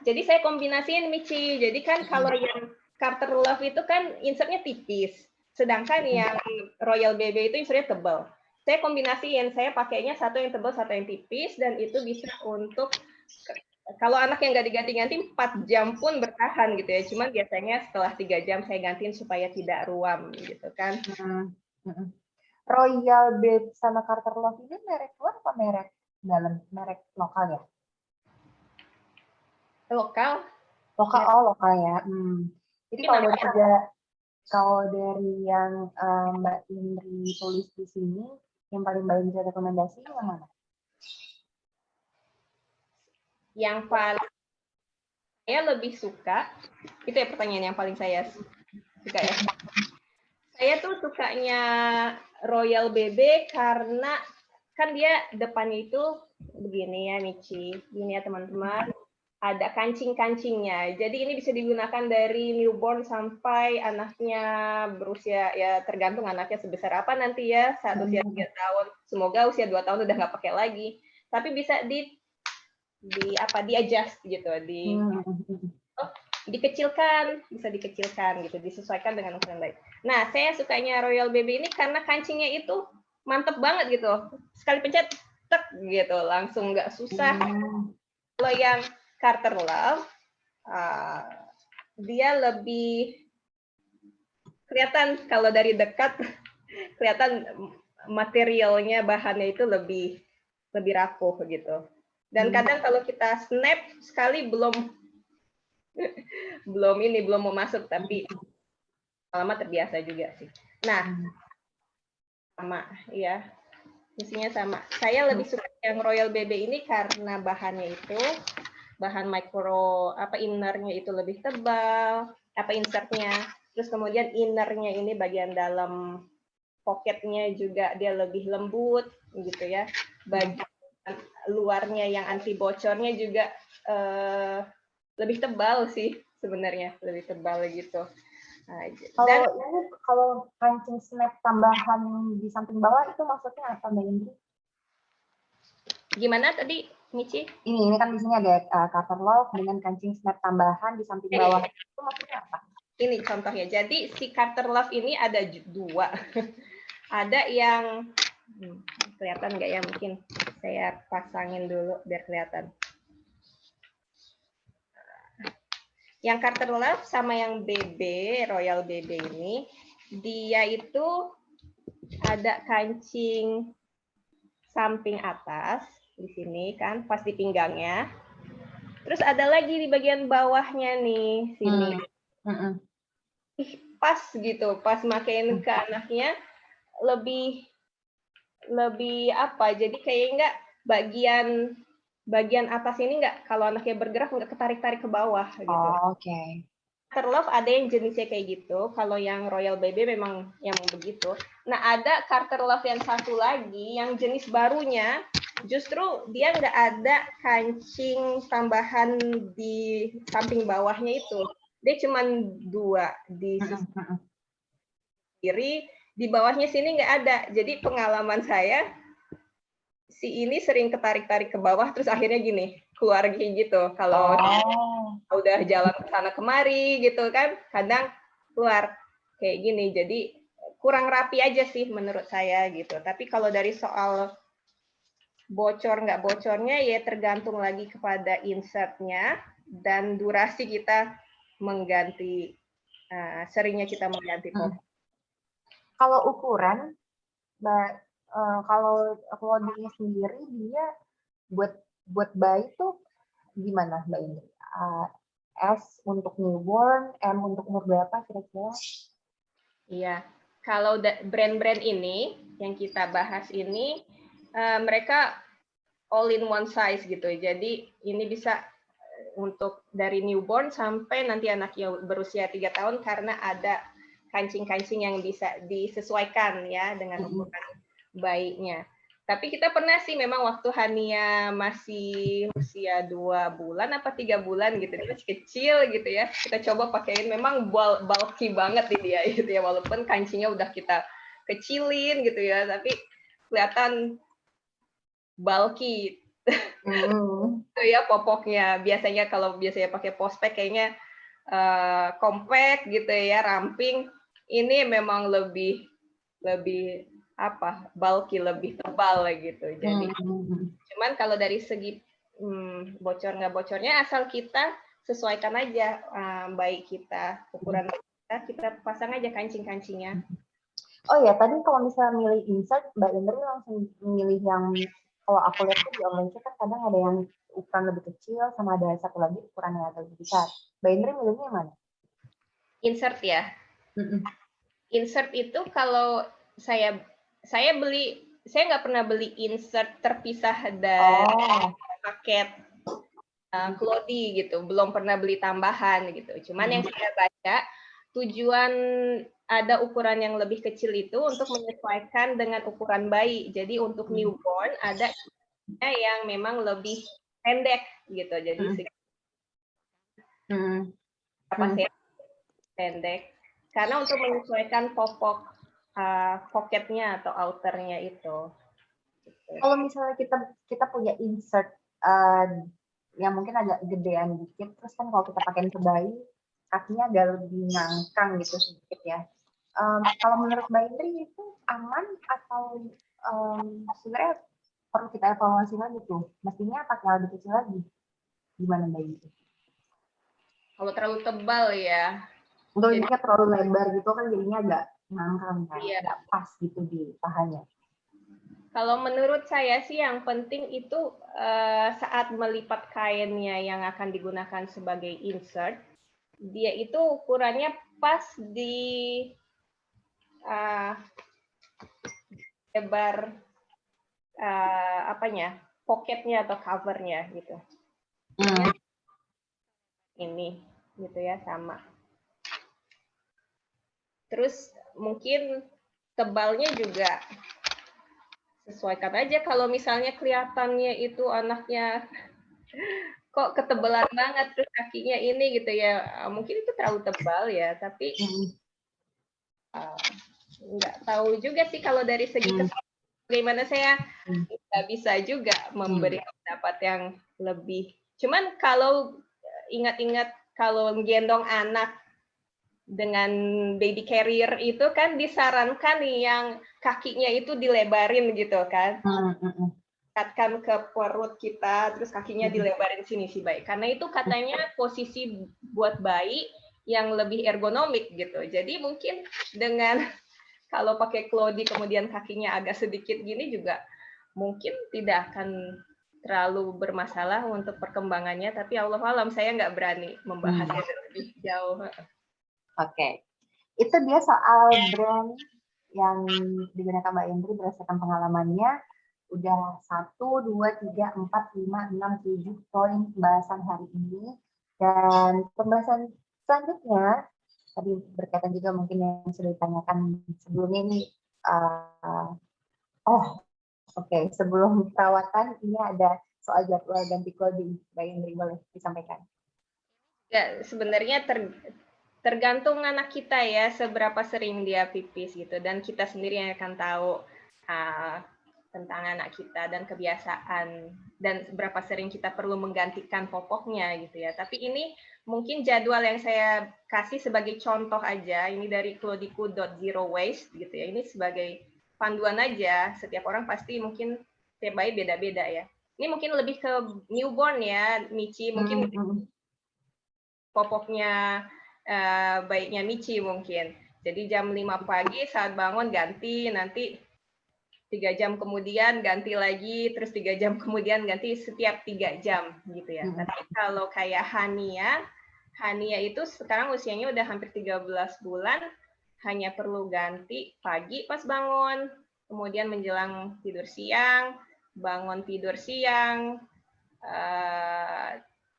jadi saya kombinasiin Michi. Jadi kan kalau yang Carter Love itu kan insertnya tipis, sedangkan yang Royal BB itu insertnya tebal. Saya kombinasiin, saya pakainya satu yang tebal, satu yang tipis, dan itu bisa untuk kalau anak yang nggak diganti-ganti 4 jam pun bertahan gitu ya. Cuman biasanya setelah 3 jam saya gantiin supaya tidak ruam gitu kan. Royal BB sama Carter Love ini merek luar apa merek dalam? Merek lokal ya? Lokal. Lokal ya. Jadi kalau dari yang Mbak Indri tulis di sini, yang paling Mbak Indri rekomendasi yang mana? Yang paling saya lebih suka, itu ya pertanyaan yang paling saya suka ya. Saya tuh sukanya Royal BB karena kan dia depannya itu begini ya Michi, gini ya teman-teman. Ada kancing-kancingnya. Jadi ini bisa digunakan dari newborn sampai anaknya berusia, ya tergantung anaknya sebesar apa nanti ya, saat usia 3 tahun. Semoga usia 2 tahun udah nggak pakai lagi. Tapi bisa di-adjust gitu, dikecilkan, bisa dikecilkan gitu, disesuaikan dengan ukuran baik. Nah, saya sukanya Royal BB ini karena kancingnya itu mantep banget gitu. Sekali pencet, tek gitu, langsung nggak susah. Kalau yang Carter Love, dia lebih kelihatan kalau dari dekat, kelihatan materialnya, bahannya itu lebih rapuh gitu. Dan kadang kalau kita snap sekali belum mau masuk, tapi lama terbiasa juga sih. Nah, sama ya, isinya sama. Saya lebih suka yang Royal BB ini karena bahannya itu, bahan innernya itu lebih tebal, insertnya. Terus kemudian innernya ini bagian dalam pocketnya juga dia lebih lembut gitu ya. Bagian luarnya yang anti bocornya juga lebih tebal sih sebenarnya, lebih tebal gitu. Nah, kalau kancing snap tambahan di samping bawah itu maksudnya apa Mbak Indri? Gimana tadi Michi? Ini kan di sini ada Carter Love dengan kancing snap tambahan di samping bawah. Itu maksudnya apa? Ini contohnya. Jadi si Carter Love ini ada 2. Ada yang kelihatan nggak ya? Mungkin saya pasangin dulu biar kelihatan. Yang Carter Love sama yang BB, Royal BB ini, dia itu ada kancing samping atas di sini kan, pas di pinggangnya. Terus ada lagi di bagian bawahnya nih, sini. Pas gitu, pas makein ke anaknya lebih apa? Jadi kayak enggak bagian atas ini enggak, kalau anaknya bergerak enggak ketarik-tarik ke bawah gitu. Oh, oke. Carter Love ada yang jenisnya kayak gitu. Kalau yang Royal Baby memang yang begitu. Nah, ada Carter Love yang satu lagi, yang jenis barunya, justru dia nggak ada kancing tambahan di samping bawahnya itu. Dia cuma 2 di sisi kiri, di bawahnya sini nggak ada. Jadi pengalaman saya, si ini sering ketarik-tarik ke bawah, terus akhirnya gini, keluar gitu. Kalau udah jalan ke sana kemari gitu kan, kadang keluar kayak gini. Jadi kurang rapi aja sih menurut saya gitu. Tapi kalau dari soal bocor nggak bocornya ya tergantung lagi kepada insertnya dan durasi kita mengganti, seringnya kita mengganti popok. Kalau ukuran, Mbak, kalau clothing sendiri dia buat bayi tuh gimana Mbak Indri? S untuk newborn, M untuk umur berapa kira-kira? Iya, kalau brand-brand ini yang kita bahas ini, mereka all in one size gitu. Jadi ini bisa untuk dari newborn sampai nanti anaknya berusia 3 tahun karena ada kancing-kancing yang bisa disesuaikan ya dengan ukuran bayinya. Tapi kita pernah sih memang waktu Hania masih usia 2 bulan apa 3 bulan gitu, dia masih kecil gitu ya, kita coba pakaiin, memang bulky banget di dia gitu ya, walaupun kancingnya udah kita kecilin gitu ya, tapi kelihatan bulky. Itu ya popoknya. Biasanya kalau biasanya pakai pospek kayaknya compact gitu ya, ramping. Ini memang lebih apa, bulky, lebih tebal gitu. Jadi cuman kalau dari segi bocor nggak bocornya, asal kita sesuaikan aja bayi kita, ukuran kita pasang aja kancing-kancingnya. Oh ya, tadi kalau misalnya milih insert, Mbak Indri langsung milih yang, kalau aku lihat tuh di online kan kadang ada yang ukuran lebih kecil sama ada satu lagi ukuran yang agak lebih besar. Mbak Indri milihnya yang mana? Insert ya. Insert itu kalau saya beli, saya nggak pernah beli insert terpisah dari paket Clody gitu, belum pernah beli tambahan gitu. Cuman yang saya baca, tujuan ada ukuran yang lebih kecil itu untuk menyesuaikan dengan ukuran bayi. Jadi untuk newborn ada yang memang lebih pendek gitu. Jadi pendek. Karena untuk menyesuaikan popok pocketnya atau outernya itu. Kalau misalnya kita punya insert yang mungkin agak gedean dikit, terus kan kalau kita pakai ke bayi, kakinya agak lebih ngangkang gitu sedikit ya. Kalau menurut Mbak Indri itu aman atau sebenarnya perlu kita evaluasi lagi tuh? Mestinya pakai yang lebih kecil lagi. Gimana Mbak Indri? Kalau terlalu tebal ya. Untuk jadinya terlalu lebar gitu kan jadinya agak ngangkang kan, nggak pas gitu di pahanya. Kalau menurut saya sih yang penting itu saat melipat kainnya yang akan digunakan sebagai insert, dia itu ukurannya pas di lebar pocketnya atau covernya gitu. Ini gitu ya, sama. Terus mungkin tebalnya juga sesuaikan aja. Kalau misalnya kelihatannya itu anaknya kok ketebalan banget, terus kakinya ini gitu ya, mungkin itu terlalu tebal ya, tapi nggak tahu juga sih kalau dari segi bagaimana, saya nggak bisa juga memberi pendapat yang lebih. Cuman kalau ingat-ingat kalau gendong anak dengan baby carrier itu kan disarankan yang kakinya itu dilebarin gitu kan, dekatkan ke perut kita, terus kakinya dilebarin sini sih baik, karena itu katanya posisi buat bayi yang lebih ergonomik gitu. Jadi mungkin dengan kalau pakai Clody kemudian kakinya agak sedikit gini juga mungkin tidak akan terlalu bermasalah untuk perkembangannya, tapi Allah alam saya nggak berani membahasnya lebih jauh. Oke. Itu dia soal brand yang digunakan Mbak Indri berdasarkan pengalamannya. Udah 1, 2, 3, 4, 5, 6, 7 poin pembahasan hari ini. Dan pembahasan selanjutnya, tadi berkaitan juga mungkin yang sudah ditanyakan sebelumnya ini. Sebelum perawatan, ini ada soal jadwal ganti Clody. Mbak Indri, boleh disampaikan? Ya, sebenarnya tergantung anak kita ya, seberapa sering dia pipis gitu. Dan kita sendiri yang akan tahu tentang anak kita dan kebiasaan dan seberapa sering kita perlu menggantikan popoknya gitu ya. Tapi ini mungkin jadwal yang saya kasih sebagai contoh aja, ini dari Clodyku.Zero Waste gitu ya. Ini sebagai panduan aja, setiap orang pasti mungkin setiap bayi beda-beda ya. Ini mungkin lebih ke newborn ya, Michi, mungkin popoknya bayinya Michi mungkin. Jadi jam 5 pagi saat bangun ganti, nanti 3 jam kemudian ganti lagi, terus 3 jam kemudian ganti setiap 3 jam gitu ya. Tapi kalau kayak Hania itu sekarang usianya udah hampir 13 bulan, hanya perlu ganti pagi pas bangun, kemudian menjelang tidur siang, bangun tidur siang,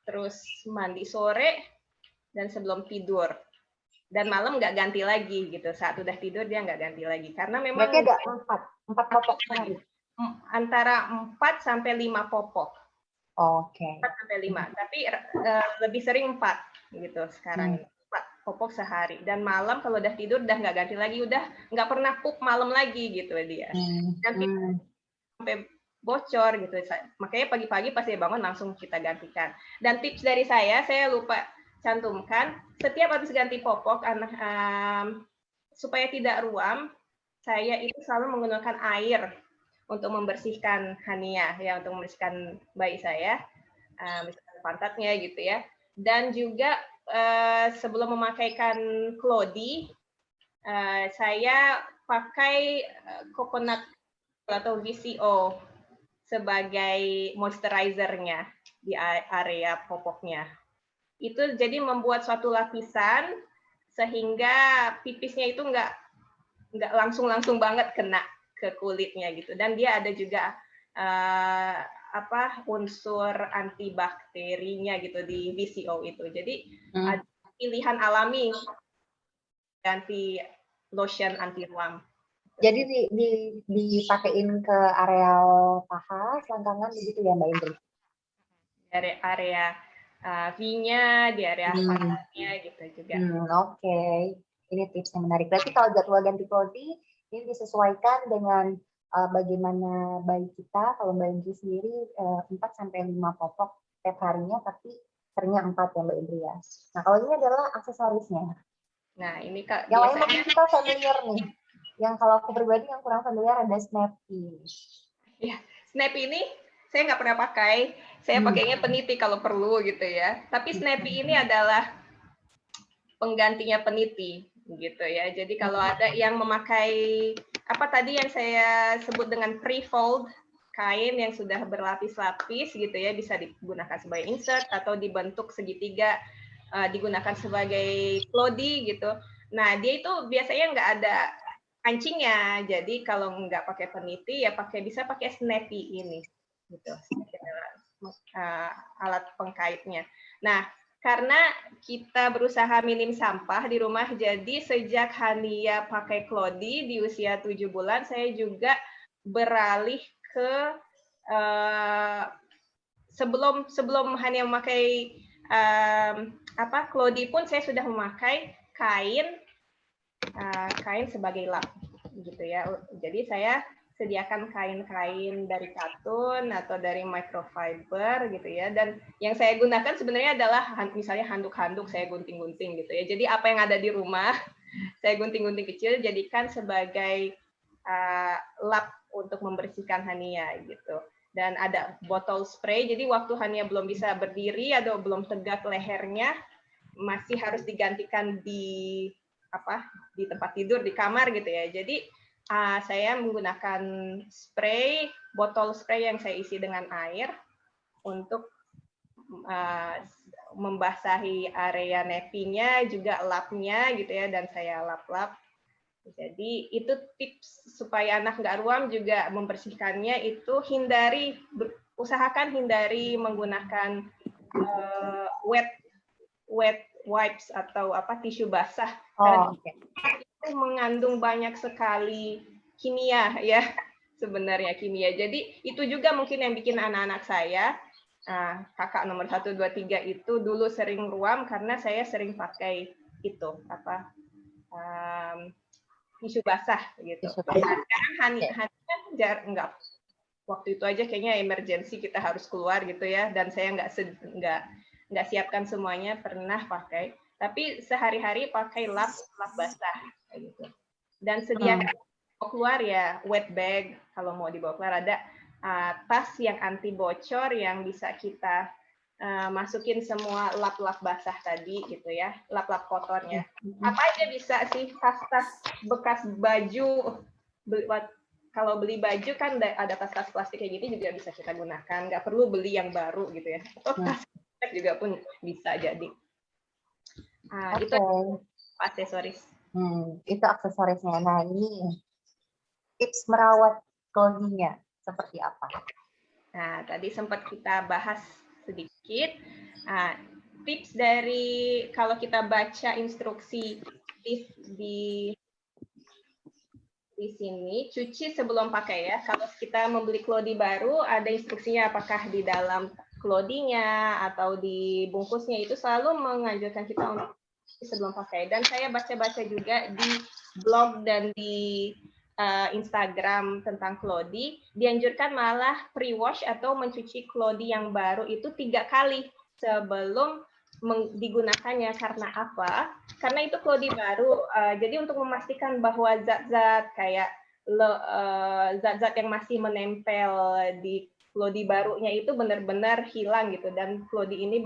terus mandi sore, dan sebelum tidur. Dan malam nggak ganti lagi gitu. Saat udah tidur dia nggak ganti lagi. Karena memang berarti ada 4 popok sehari. Antara 4 sampai 5 popok. Oke. 4 sampai 5. Tapi lebih sering 4 gitu sekarang. 4 popok sehari. Dan malam kalau udah tidur udah nggak ganti lagi. Udah nggak pernah pup malam lagi gitu dia. Dan sampai bocor gitu. Makanya pagi-pagi pas dia bangun langsung kita gantikan. Dan tips dari saya lupa cantumkan, setiap habis ganti popok supaya tidak ruam, saya itu selalu menggunakan air untuk membersihkan Hania ya, untuk membersihkan bayi saya, misalkan pantatnya gitu ya. Dan juga sebelum memakaikan Clody, saya pakai coconut atau VCO sebagai moisturizer-nya di area popoknya. Itu jadi membuat suatu lapisan sehingga pipisnya itu nggak langsung banget kena ke kulitnya gitu. Dan dia ada juga unsur antibakterinya gitu di VCO itu. Jadi ada pilihan alami ganti lotion anti ruam. Jadi dipakein ke areal paha, selangkangan begitu ya Mbak Indri? Area V-nya, di area pantatnya gitu juga. Oke. Ini tips yang menarik. Berarti kalau jadwal ganti Clody ini disesuaikan dengan bagaimana bayi kita. Kalau Mbak Indri sendiri 4 sampai 5 popok setiap harinya, tapi seringnya 4 ya Mbak Indri ya. Nah, kalau ini adalah aksesorisnya. Nah, ini Kak, yang lain mungkin kita familiar nih. Yang kalau aku pribadi yang kurang familiar ada Snappy. Ya, Snappy ini saya nggak pernah pakai. Saya pakainya peniti kalau perlu gitu ya. Tapi Snappy ini adalah penggantinya peniti gitu ya. Jadi kalau ada yang memakai apa tadi yang saya sebut dengan pre-fold, kain yang sudah berlapis-lapis gitu ya, bisa digunakan sebagai insert atau dibentuk segitiga digunakan sebagai Clody gitu. Nah, dia itu biasanya nggak ada kancingnya. Jadi kalau nggak pakai peniti ya bisa pakai Snappy ini gitu. Alat pengkaitnya. Nah, karena kita berusaha minim sampah di rumah, jadi sejak Hania pakai Clody di usia 7 bulan, saya juga beralih ke sebelum Hania memakai Clody pun saya sudah memakai kain sebagai lap gitu ya. Jadi saya sediakan kain-kain dari katun atau dari microfiber gitu ya. Dan yang saya gunakan sebenarnya adalah misalnya handuk-handuk saya gunting-gunting gitu ya. Jadi apa yang ada di rumah saya gunting-gunting kecil jadikan sebagai lap untuk membersihkan Hania gitu. Dan ada botol spray. Jadi waktu Hania belum bisa berdiri atau belum tegak lehernya, masih harus digantikan di tempat tidur, di kamar gitu ya. Jadi saya menggunakan botol spray yang saya isi dengan air untuk membasahi area nappy-nya, juga lapnya gitu ya, dan saya lap-lap. Jadi itu tips supaya anak nggak ruam juga membersihkannya itu usahakan hindari menggunakan wet wipes atau tisu basah. Karena itu mengandung banyak sekali kimia ya, sebenarnya kimia. Jadi itu juga mungkin yang bikin anak-anak saya, kakak nomor 1, 2, 3 itu dulu sering ruam karena saya sering pakai itu tisu basah gitu. Sekarang Hania nggak, waktu itu aja kayaknya emergency kita harus keluar gitu ya, dan saya nggak siapkan semuanya, pernah pakai. Tapi sehari-hari pakai lap basah gitu. Dan sediakan keluar ya wet bag, kalau mau dibawa keluar ada tas yang anti bocor yang bisa kita masukin semua lap-lap basah tadi gitu ya, lap-lap kotornya. Apa aja bisa sih, tas-tas bekas baju, kalau beli baju kan ada tas-tas plastik kayak gini juga bisa kita gunakan, nggak perlu beli yang baru gitu ya. Atau tas juga pun bisa jadi. Itu aksesoris. Itu aksesorisnya. Nah, ini tips merawat clothing-nya seperti apa? Nah, tadi sempat kita bahas sedikit. Tips dari kalau kita baca instruksi di sini, cuci sebelum pakai ya. Kalau kita membeli clothing baru, ada instruksinya apakah di dalam clothing-nya atau di bungkusnya, itu selalu menganjurkan kita untuk sebelum pakai. Dan saya baca-baca juga di blog dan di Instagram tentang clothing, dianjurkan malah pre-wash atau mencuci clothing yang baru itu 3 kali sebelum digunakannya. Karena apa? Karena itu clothing baru, jadi untuk memastikan bahwa zat-zat kayak zat-zat yang masih menempel di clothing barunya itu benar-benar hilang gitu, dan clothing ini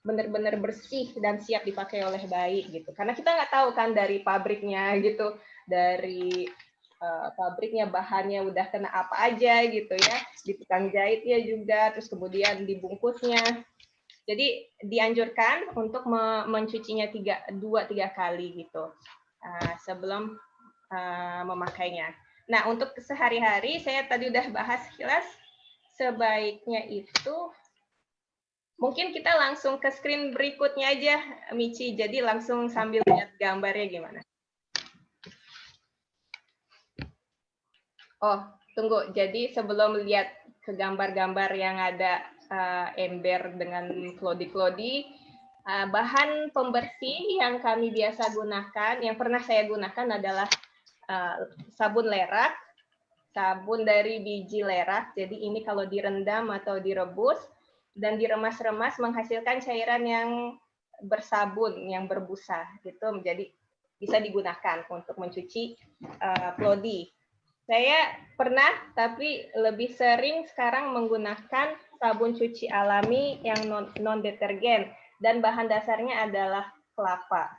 benar-benar bersih dan siap dipakai oleh bayi gitu. Karena kita nggak tahu kan dari pabriknya gitu, dari pabriknya bahannya udah kena apa aja gitu ya, di tukang jahitnya juga, terus kemudian dibungkusnya. Jadi dianjurkan untuk mencucinya 2-3 kali gitu sebelum memakainya. Nah, untuk sehari-hari saya tadi udah bahas sekilas, sebaiknya itu mungkin kita langsung ke screen berikutnya aja, Michi. Jadi langsung sambil lihat gambarnya gimana. Oh, tunggu. Jadi sebelum lihat ke gambar-gambar yang ada ember dengan klodi-klodi, bahan pembersih yang kami biasa gunakan, yang pernah saya gunakan adalah sabun lerak, sabun dari biji lerak. Jadi ini kalau direndam atau direbus dan diremas-remas menghasilkan cairan yang bersabun, yang berbusa. Itu menjadi bisa digunakan untuk mencuci klodi. Saya pernah, tapi lebih sering sekarang menggunakan sabun cuci alami yang non-detergen, dan bahan dasarnya adalah kelapa.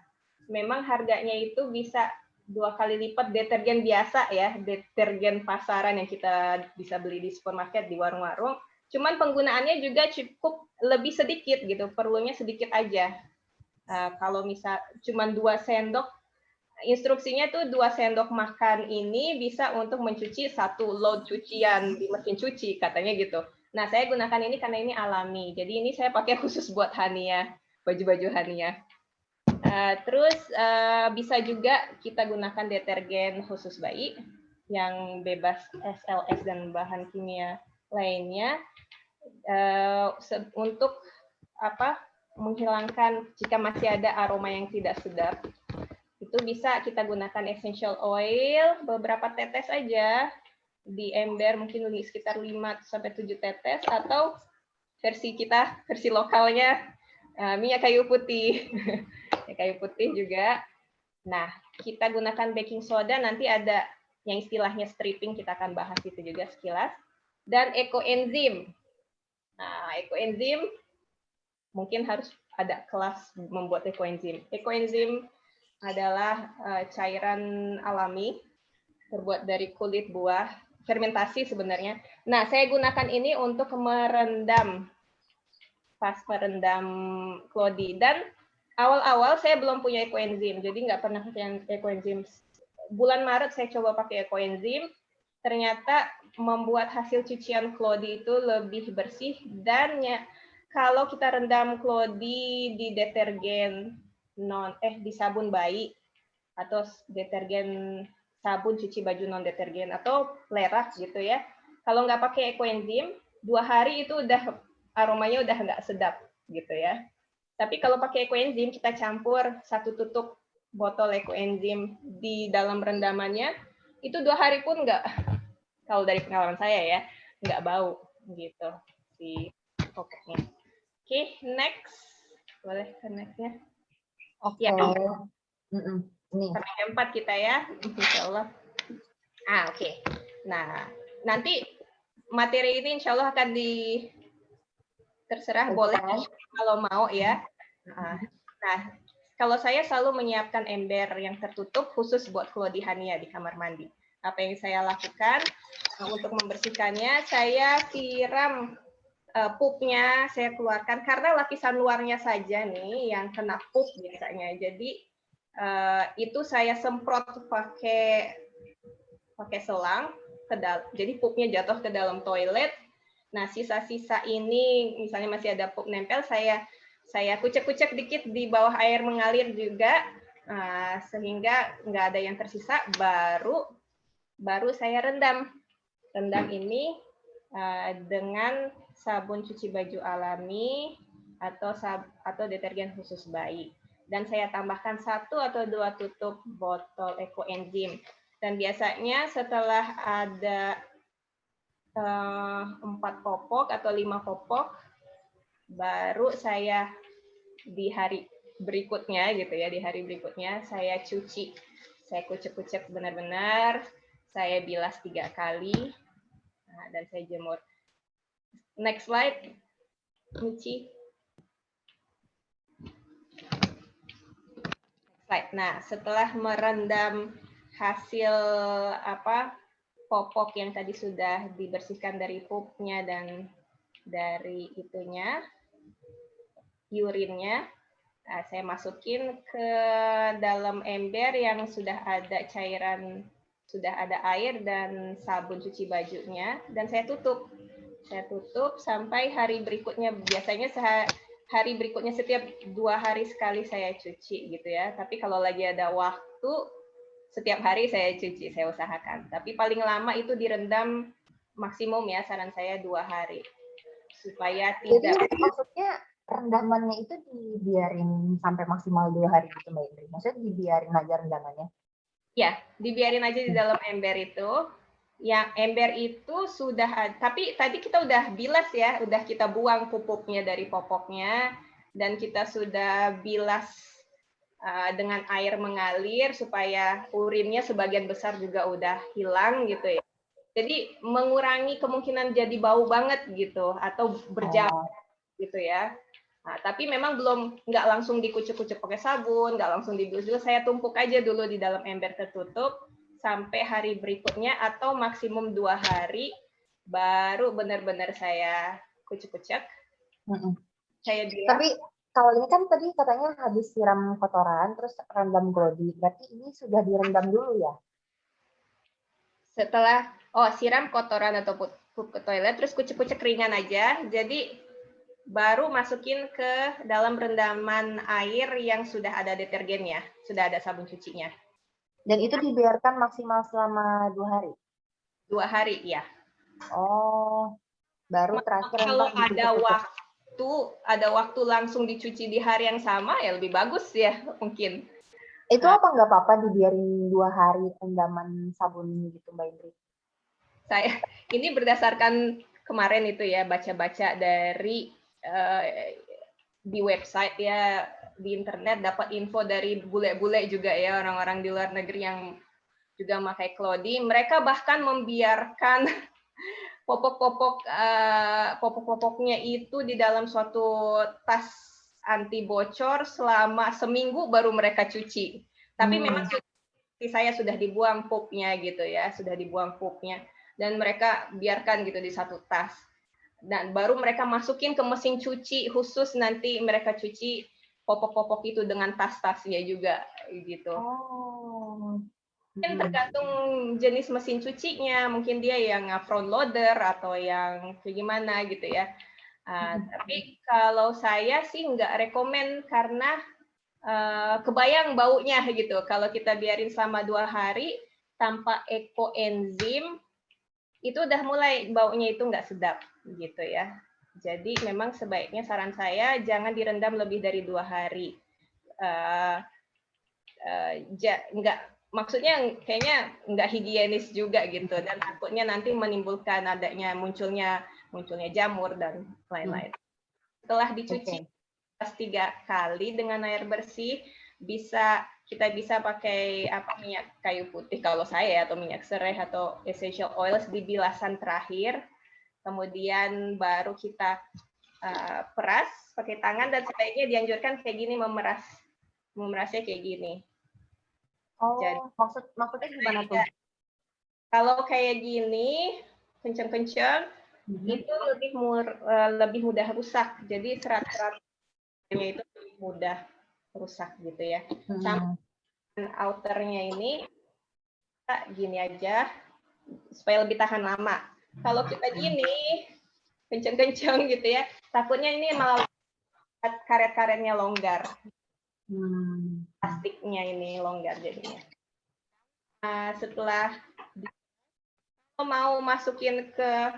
Memang harganya itu bisa 2 kali lipat detergen biasa ya, detergen pasaran yang kita bisa beli di supermarket, di warung-warung. Cuman penggunaannya juga cukup lebih sedikit gitu, perlunya sedikit aja. Kalau misal cuman 2 sendok, instruksinya tuh 2 sendok makan ini bisa untuk mencuci 1 load cucian di mesin cuci, katanya gitu. Nah, saya gunakan ini karena ini alami. Jadi ini saya pakai khusus buat Hania, baju-baju Hania. Terus bisa juga kita gunakan detergen khusus bayi yang bebas SLS dan bahan kimia lainnya untuk menghilangkan jika masih ada aroma yang tidak sedap. Itu bisa kita gunakan essential oil beberapa tetes aja di ember, mungkin sekitar 5-7 tetes, atau versi kita, versi lokalnya minyak kayu putih. Minyak kayu putih juga. Nah, kita gunakan baking soda, nanti ada yang istilahnya stripping, kita akan bahas itu juga sekilas. Dan ekoenzim. Nah, ekoenzim mungkin harus ada kelas membuat ekoenzim. Ekoenzim adalah cairan alami terbuat dari kulit buah, fermentasi sebenarnya. Nah, saya gunakan ini untuk merendam klodi. Dan awal-awal saya belum punya ekoenzim, jadi nggak pernah pakai ekoenzim. Bulan Maret saya coba pakai ekoenzim, ternyata membuat hasil cucian klodi itu lebih bersih. Dan kalau kita rendam klodi di detergen di sabun bayi atau detergen sabun cuci baju non detergen atau Lerax gitu ya, kalau nggak pakai ekoenzim 2 hari itu udah aromanya udah nggak sedap gitu ya. Tapi kalau pakai ekoenzim kita campur 1 tutup botol ekoenzim di dalam rendamannya, itu 2 hari pun nggak, kalau dari pengalaman saya ya, nggak bau gitu si popoknya. Oke, next. Boleh ke next-nya? Oke. Ya. Ini. Sampai jam 4 kita ya, insya Allah. Oke. Nah, nanti materi ini insya Allah akan terserah, boleh kalau mau ya. Nah, kalau saya selalu menyiapkan ember yang tertutup khusus buat klodi Hania di kamar mandi. Apa yang saya lakukan untuk membersihkannya, saya siram pupnya, saya keluarkan karena lapisan luarnya saja nih yang kena pup biasanya. Jadi itu saya semprot pakai selang ke dalam. Jadi pupnya jatuh ke dalam toilet. Nah, sisa-sisa ini misalnya masih ada pup nempel, saya kucek-kucek dikit di bawah air mengalir juga, sehingga nggak ada yang tersisa. Baru saya rendam ini dengan sabun cuci baju alami atau detergen khusus bayi. Dan saya tambahkan 1 atau 2 tutup botol ekoenzim. Dan biasanya setelah ada 4 popok atau 5 popok, baru saya di hari berikutnya gitu ya, saya cuci, saya kucek-kucek benar-benar, saya bilas 3 kali, dan saya jemur. Next slide, Michi. Nah, setelah merendam hasil popok yang tadi sudah dibersihkan dari pupnya dan dari urinnya, saya masukin ke dalam ember yang sudah ada cairan, sudah ada air dan sabun cuci bajunya, dan saya tutup sampai hari berikutnya. Biasanya hari berikutnya setiap 2 hari sekali saya cuci gitu ya. Tapi kalau lagi ada waktu, setiap hari saya cuci, saya usahakan. Tapi paling lama itu direndam maksimum ya, saran saya 2 hari. Supaya tidak... Jadi maksudnya rendamannya itu dibiarin sampai maksimal 2 hari gitu Mbak Indri? Maksudnya dibiarin aja rendamannya? Ya, dibiarin aja di dalam ember itu. Yang ember itu sudah ada, tapi tadi kita udah bilas ya, udah kita buang pupuknya dari popoknya, dan kita sudah bilas dengan air mengalir supaya urinnya sebagian besar juga udah hilang gitu ya. Jadi mengurangi kemungkinan jadi bau banget gitu atau berjamur gitu ya. Nah, tapi memang nggak langsung dikucek-kucek pakai sabun, nggak langsung dibilas juga, saya tumpuk aja dulu di dalam ember tertutup sampai hari berikutnya atau maksimum 2 hari, baru benar-benar saya kucek-kucek. Saya bilang. Tapi kalau ini kan tadi katanya habis siram kotoran, terus rendam klodi. Berarti ini sudah direndam dulu ya? Setelah, siram kotoran atau pup ke toilet, terus kucek-kucek ringan aja. Jadi baru masukin ke dalam rendaman air yang sudah ada detergennya, sudah ada sabun cucinya. Dan itu dibiarkan maksimal selama 2 hari? 2 hari, ya. Oh, baru terakhir kalau ada waktu langsung dicuci di hari yang sama, ya lebih bagus ya mungkin. Itu apa nggak apa-apa dibiarin 2 hari rendaman sabun gitu Mbak Indri? Ini berdasarkan kemarin itu ya, baca-baca dari di website ya, di internet, dapat info dari bule-bule juga ya, orang-orang di luar negeri yang juga memakai klodi. Mereka bahkan membiarkan popok-popoknya itu di dalam suatu tas anti bocor selama seminggu baru mereka cuci. Tapi memang saya sudah dibuang pupnya gitu ya, sudah dibuang pupnya. Dan mereka biarkan gitu di satu tas. Dan baru mereka masukin ke mesin cuci khusus, nanti mereka cuci popok-popok itu dengan tas-tasnya juga gitu. Mungkin tergantung jenis mesin cucinya, mungkin dia yang front loader atau yang kayak gimana gitu ya. Tapi kalau saya sih nggak rekomen karena kebayang baunya gitu. Kalau kita biarin selama 2 hari tanpa ekoenzim, itu udah mulai baunya itu nggak sedap gitu ya. Jadi memang sebaiknya saran saya jangan direndam lebih dari 2 hari. Maksudnya kayaknya nggak higienis juga gitu, dan takutnya nanti menimbulkan munculnya jamur dan lain-lain. Setelah dicuci 3 kali dengan air bersih, kita bisa pakai minyak kayu putih kalau saya, atau minyak serai atau essential oils di bilasan terakhir. Kemudian baru kita peras pakai tangan, dan sebaiknya dianjurkan kayak gini, memerasnya kayak gini. Jadi, maksudnya gimana tuh? Kalau kayak gini, kenceng-kenceng, itu lebih mudah rusak. Jadi serat-seratnya itu lebih mudah rusak gitu ya. Sama outernya ini, kita gini aja, supaya lebih tahan lama. Kalau kita gini, kenceng-kenceng gitu ya, takutnya ini malah karet-karetnya longgar. Plastiknya ini longgar jadinya. Setelah mau masukin ke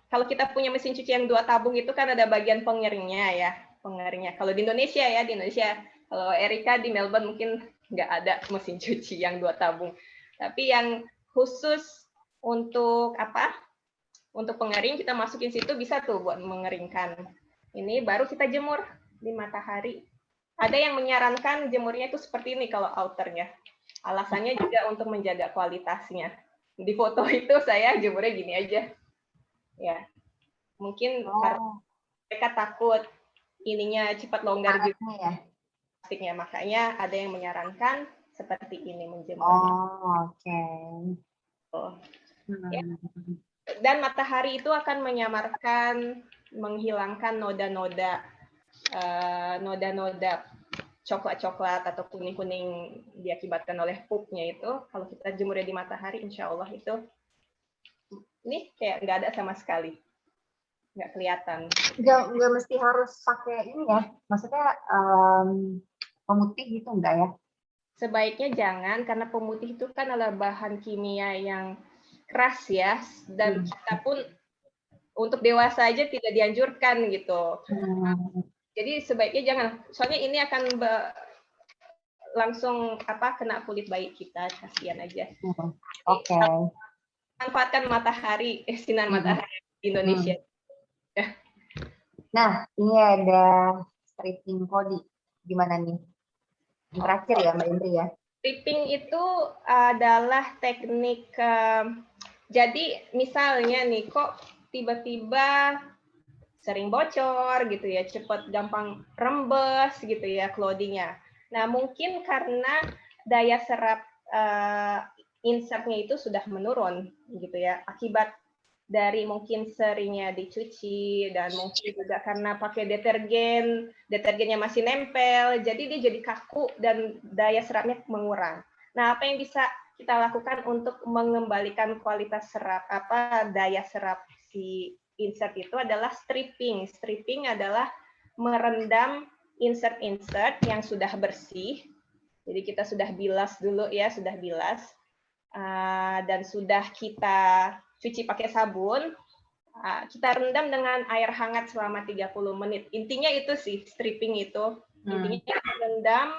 kalau kita punya mesin cuci yang 2 tabung itu kan ada bagian pengeringnya ya, Kalau di Indonesia kalau Erika di Melbourne mungkin nggak ada mesin cuci yang 2 tabung. Tapi yang khusus untuk untuk pengering, kita masukin situ, bisa tuh buat mengeringkan. Ini baru kita jemur di matahari. Ada yang menyarankan jemurnya itu seperti ini kalau outernya. Alasannya juga untuk menjaga kualitasnya. Di foto itu saya jemurnya gini aja. Ya. Mungkin karena mereka takut ininya cepat longgar juga ya, plastiknya. Makanya ada yang menyarankan seperti ini menjemurnya. Ya. Dan matahari itu akan menghilangkan noda-noda coklat-coklat atau kuning-kuning diakibatkan oleh pupnya itu. Kalau kita jemurnya di matahari, insya Allah itu ini kayak nggak ada sama sekali, nggak kelihatan. Nggak mesti harus pakai ini ya, maksudnya pemutih gitu enggak ya? Sebaiknya jangan, karena pemutih itu kan adalah bahan kimia yang keras ya, dan kita pun untuk dewasa aja tidak dianjurkan gitu. Jadi sebaiknya jangan, soalnya ini akan langsung kena kulit bayi kita, kasihan aja. Manfaatkan matahari, sinar matahari di Indonesia. Nah, ini ada stripping kodi, gimana nih? Yang terakhir ya Mbak Indri ya. Stripping itu adalah teknik, jadi misalnya nih kok tiba-tiba sering bocor gitu ya, cepat gampang rembes gitu ya clothing-nya. Nah, mungkin karena daya serap insertnya itu sudah menurun gitu ya, akibat dari mungkin seringnya dicuci, dan mungkin juga karena pakai detergennya masih nempel, jadi dia jadi kaku dan daya serapnya mengurang. Nah, apa yang bisa kita lakukan untuk mengembalikan kualitas serap, daya serap si insert itu adalah stripping. Stripping adalah merendam insert-insert yang sudah bersih. Jadi kita sudah bilas dulu ya, dan sudah kita cuci pakai sabun. Kita rendam dengan air hangat selama 30 menit. Intinya itu sih, stripping itu. Intinya kita rendam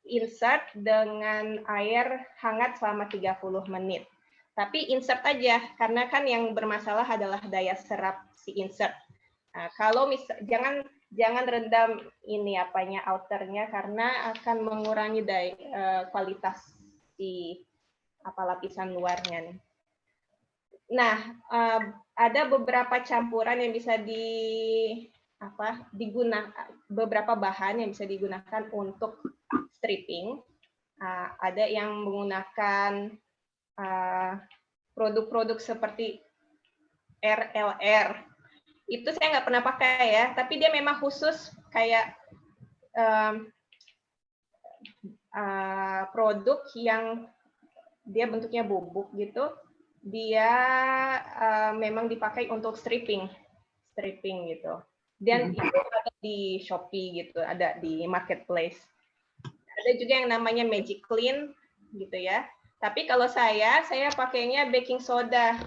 insert dengan air hangat selama 30 menit. Tapi insert aja, karena kan yang bermasalah adalah daya serap si insert. Nah, kalau jangan rendam ini outernya, karena akan mengurangi kualitas si lapisan luarnya nih. Nah, ada beberapa campuran yang bisa beberapa bahan yang bisa digunakan untuk stripping. Ada yang menggunakan produk-produk seperti RLR. Itu saya nggak pernah pakai ya, tapi dia memang khusus kayak produk yang dia bentuknya bubuk gitu. Dia memang dipakai untuk stripping gitu. Dan itu ada di Shopee gitu, ada di marketplace. Ada juga yang namanya Magic Clean gitu ya. Tapi kalau saya pakainya baking soda.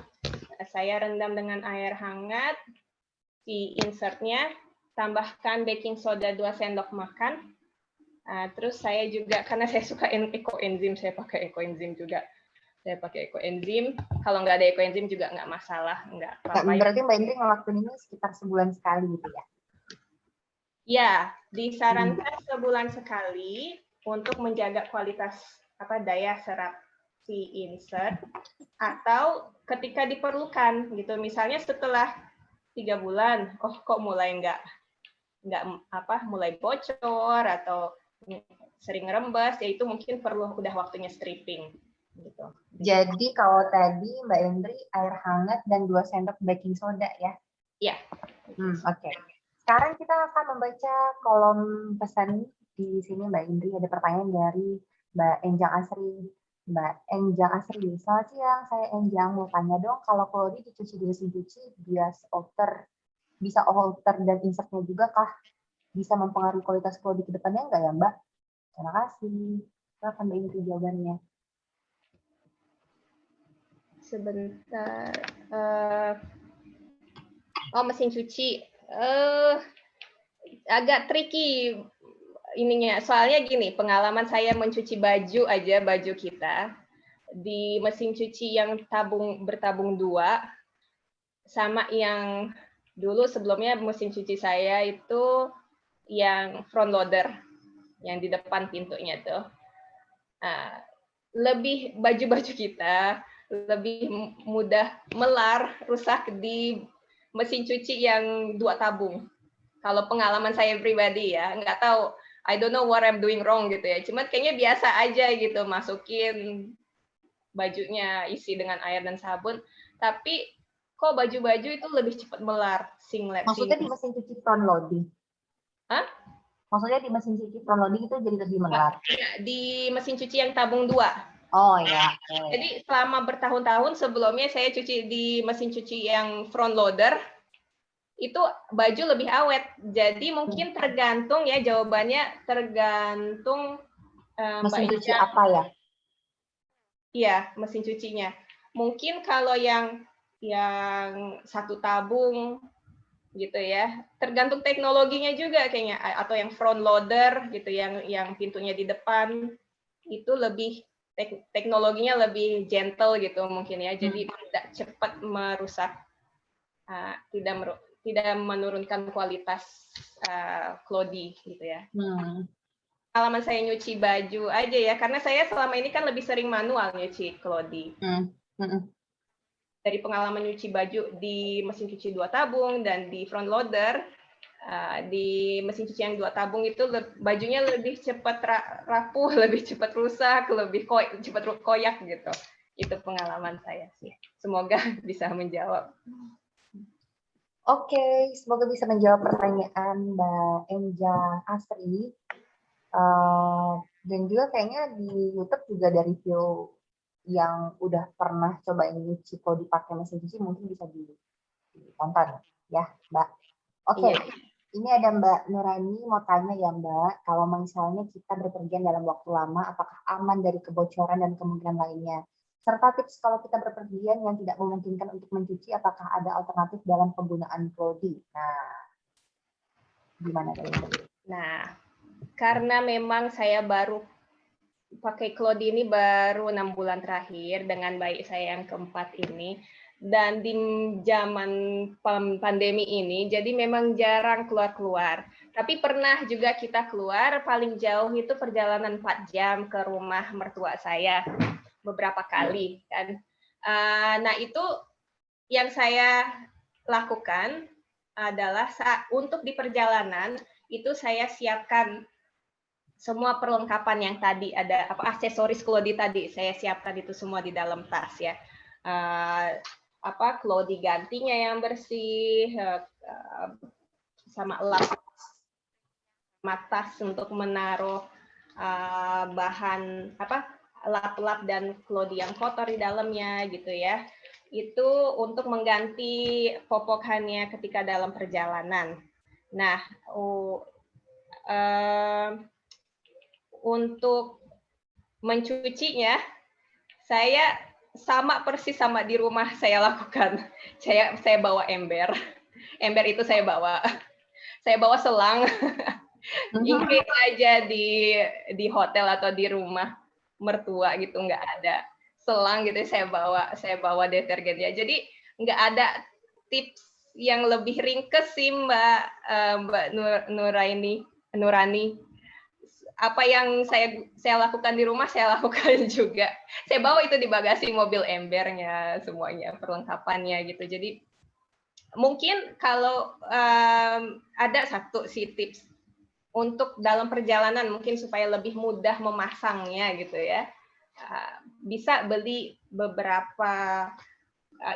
Saya rendam dengan air hangat, si insertnya, tambahkan baking soda 2 sendok makan. Terus saya juga, karena saya suka ekoenzim, saya pakai ekoenzim juga. Saya pakai ekoenzim. Kalau nggak ada ekoenzim juga nggak masalah, nggak apa-apa. Berarti Mbak Indri ngelakuin ini sekitar sebulan sekali gitu ya? Ya, disarankan sebulan sekali untuk menjaga kualitas daya serap si insert, atau ketika diperlukan gitu. Misalnya setelah 3 bulan, kok mulai mulai bocor atau sering rembes, ya itu mungkin perlu udah waktunya stripping gitu. Jadi kalau tadi Mbak Indri air hangat dan 2 sendok baking soda ya? Iya. Oke. Sekarang kita akan membaca kolom pesan di sini Mbak Indri. Ada pertanyaan dari Mbak Enjang Asri. Mbak Enjang Asri, selamat siang. Saya Enjang, mau tanya dong, kalau Clody dicuci di mesin cuci, bisa alter dan insertnya juga kah? Bisa mempengaruhi kualitas Clody ke depannya enggak ya Mbak? Terima kasih. Silakan Mbak Indri jawabannya. Sebentar. Mesin cuci. Agak tricky ininya. Soalnya gini, pengalaman saya mencuci baju kita di mesin cuci yang bertabung 2, sama yang dulu sebelumnya mesin cuci saya itu yang front loader, yang di depan pintunya tuh. Lebih baju-baju kita lebih mudah melar, rusak di mesin cuci yang 2 tabung. Kalau pengalaman saya pribadi ya, nggak tahu, I don't know what I'm doing wrong gitu ya. Cuman kayaknya biasa aja gitu, masukin bajunya, isi dengan air dan sabun. Tapi kok baju-baju itu lebih cepat melar, singlet. Maksudnya di mesin cuci front loading? Hah? Maksudnya di mesin cuci front loading itu jadi lebih melar? Di mesin cuci yang tabung 2. Oh ya. Jadi selama bertahun-tahun sebelumnya saya cuci di mesin cuci yang front loader, itu baju lebih awet. Jadi mungkin tergantung ya, jawabannya tergantung mesin cuci apa ya? Iya, mesin cucinya. Mungkin kalau yang 1 tabung gitu ya, tergantung teknologinya juga kayaknya, atau yang front loader gitu, yang pintunya di depan itu lebih teknologinya lebih gentle gitu mungkin ya, jadi tidak cepat merusak, tidak menurunkan kualitas Clody gitu ya. Pengalaman saya nyuci baju aja ya, karena saya selama ini kan lebih sering manual nyuci Clody. Dari pengalaman nyuci baju di mesin cuci 2 tabung dan di front loader, di mesin cuci yang 2 tabung itu bajunya lebih cepat rapuh, lebih cepat rusak, lebih cepat koyak gitu. Itu pengalaman saya sih. Semoga bisa menjawab. Oke, semoga bisa menjawab pertanyaan Mbak Enjang Asri. Dan juga kayaknya di YouTube juga ada review yang udah pernah coba ini nyuci kalau dipakai mesin cuci, mungkin bisa ditonton ya Mbak. Oke. Ini ada Mbak Nurani mau tanya ya Mbak, kalau misalnya kita berpergian dalam waktu lama, apakah aman dari kebocoran dan kemungkinan lainnya? Serta tips kalau kita berpergian yang tidak memungkinkan untuk mencuci, apakah ada alternatif dalam penggunaan Clody? Nah, gimana dari Nah, karena memang saya baru pakai Clody ini baru 6 bulan terakhir dengan bayi saya yang keempat ini, dan di zaman pandemi ini, jadi memang jarang keluar-keluar. Tapi pernah juga kita keluar, paling jauh itu perjalanan 4 jam ke rumah mertua saya, beberapa kali kan. Nah itu yang saya lakukan, adalah untuk di perjalanan itu saya siapkan semua perlengkapan yang tadi ada aksesoris Claudie tadi saya siapkan itu semua di dalam tas ya. Claudie gantinya yang bersih, sama tas untuk menaruh bahan lap-lap dan Claudie yang kotor di dalamnya gitu ya. Itu untuk mengganti popokannya ketika dalam perjalanan. Nah, untuk mencucinya, saya persis sama di rumah saya lakukan. Saya bawa ember. Ember itu saya bawa selang. Ingat aja di hotel atau di rumah mertua gitu nggak ada selang gitu, saya bawa detergennya. Jadi nggak ada tips yang lebih ringkes sih Mbak Nurani. Apa yang saya lakukan di rumah saya lakukan juga. Saya bawa itu di bagasi mobil, embernya, semuanya, perlengkapannya gitu. Jadi mungkin kalau ada satu sih tips untuk dalam perjalanan mungkin supaya lebih mudah memasangnya gitu ya. Bisa beli beberapa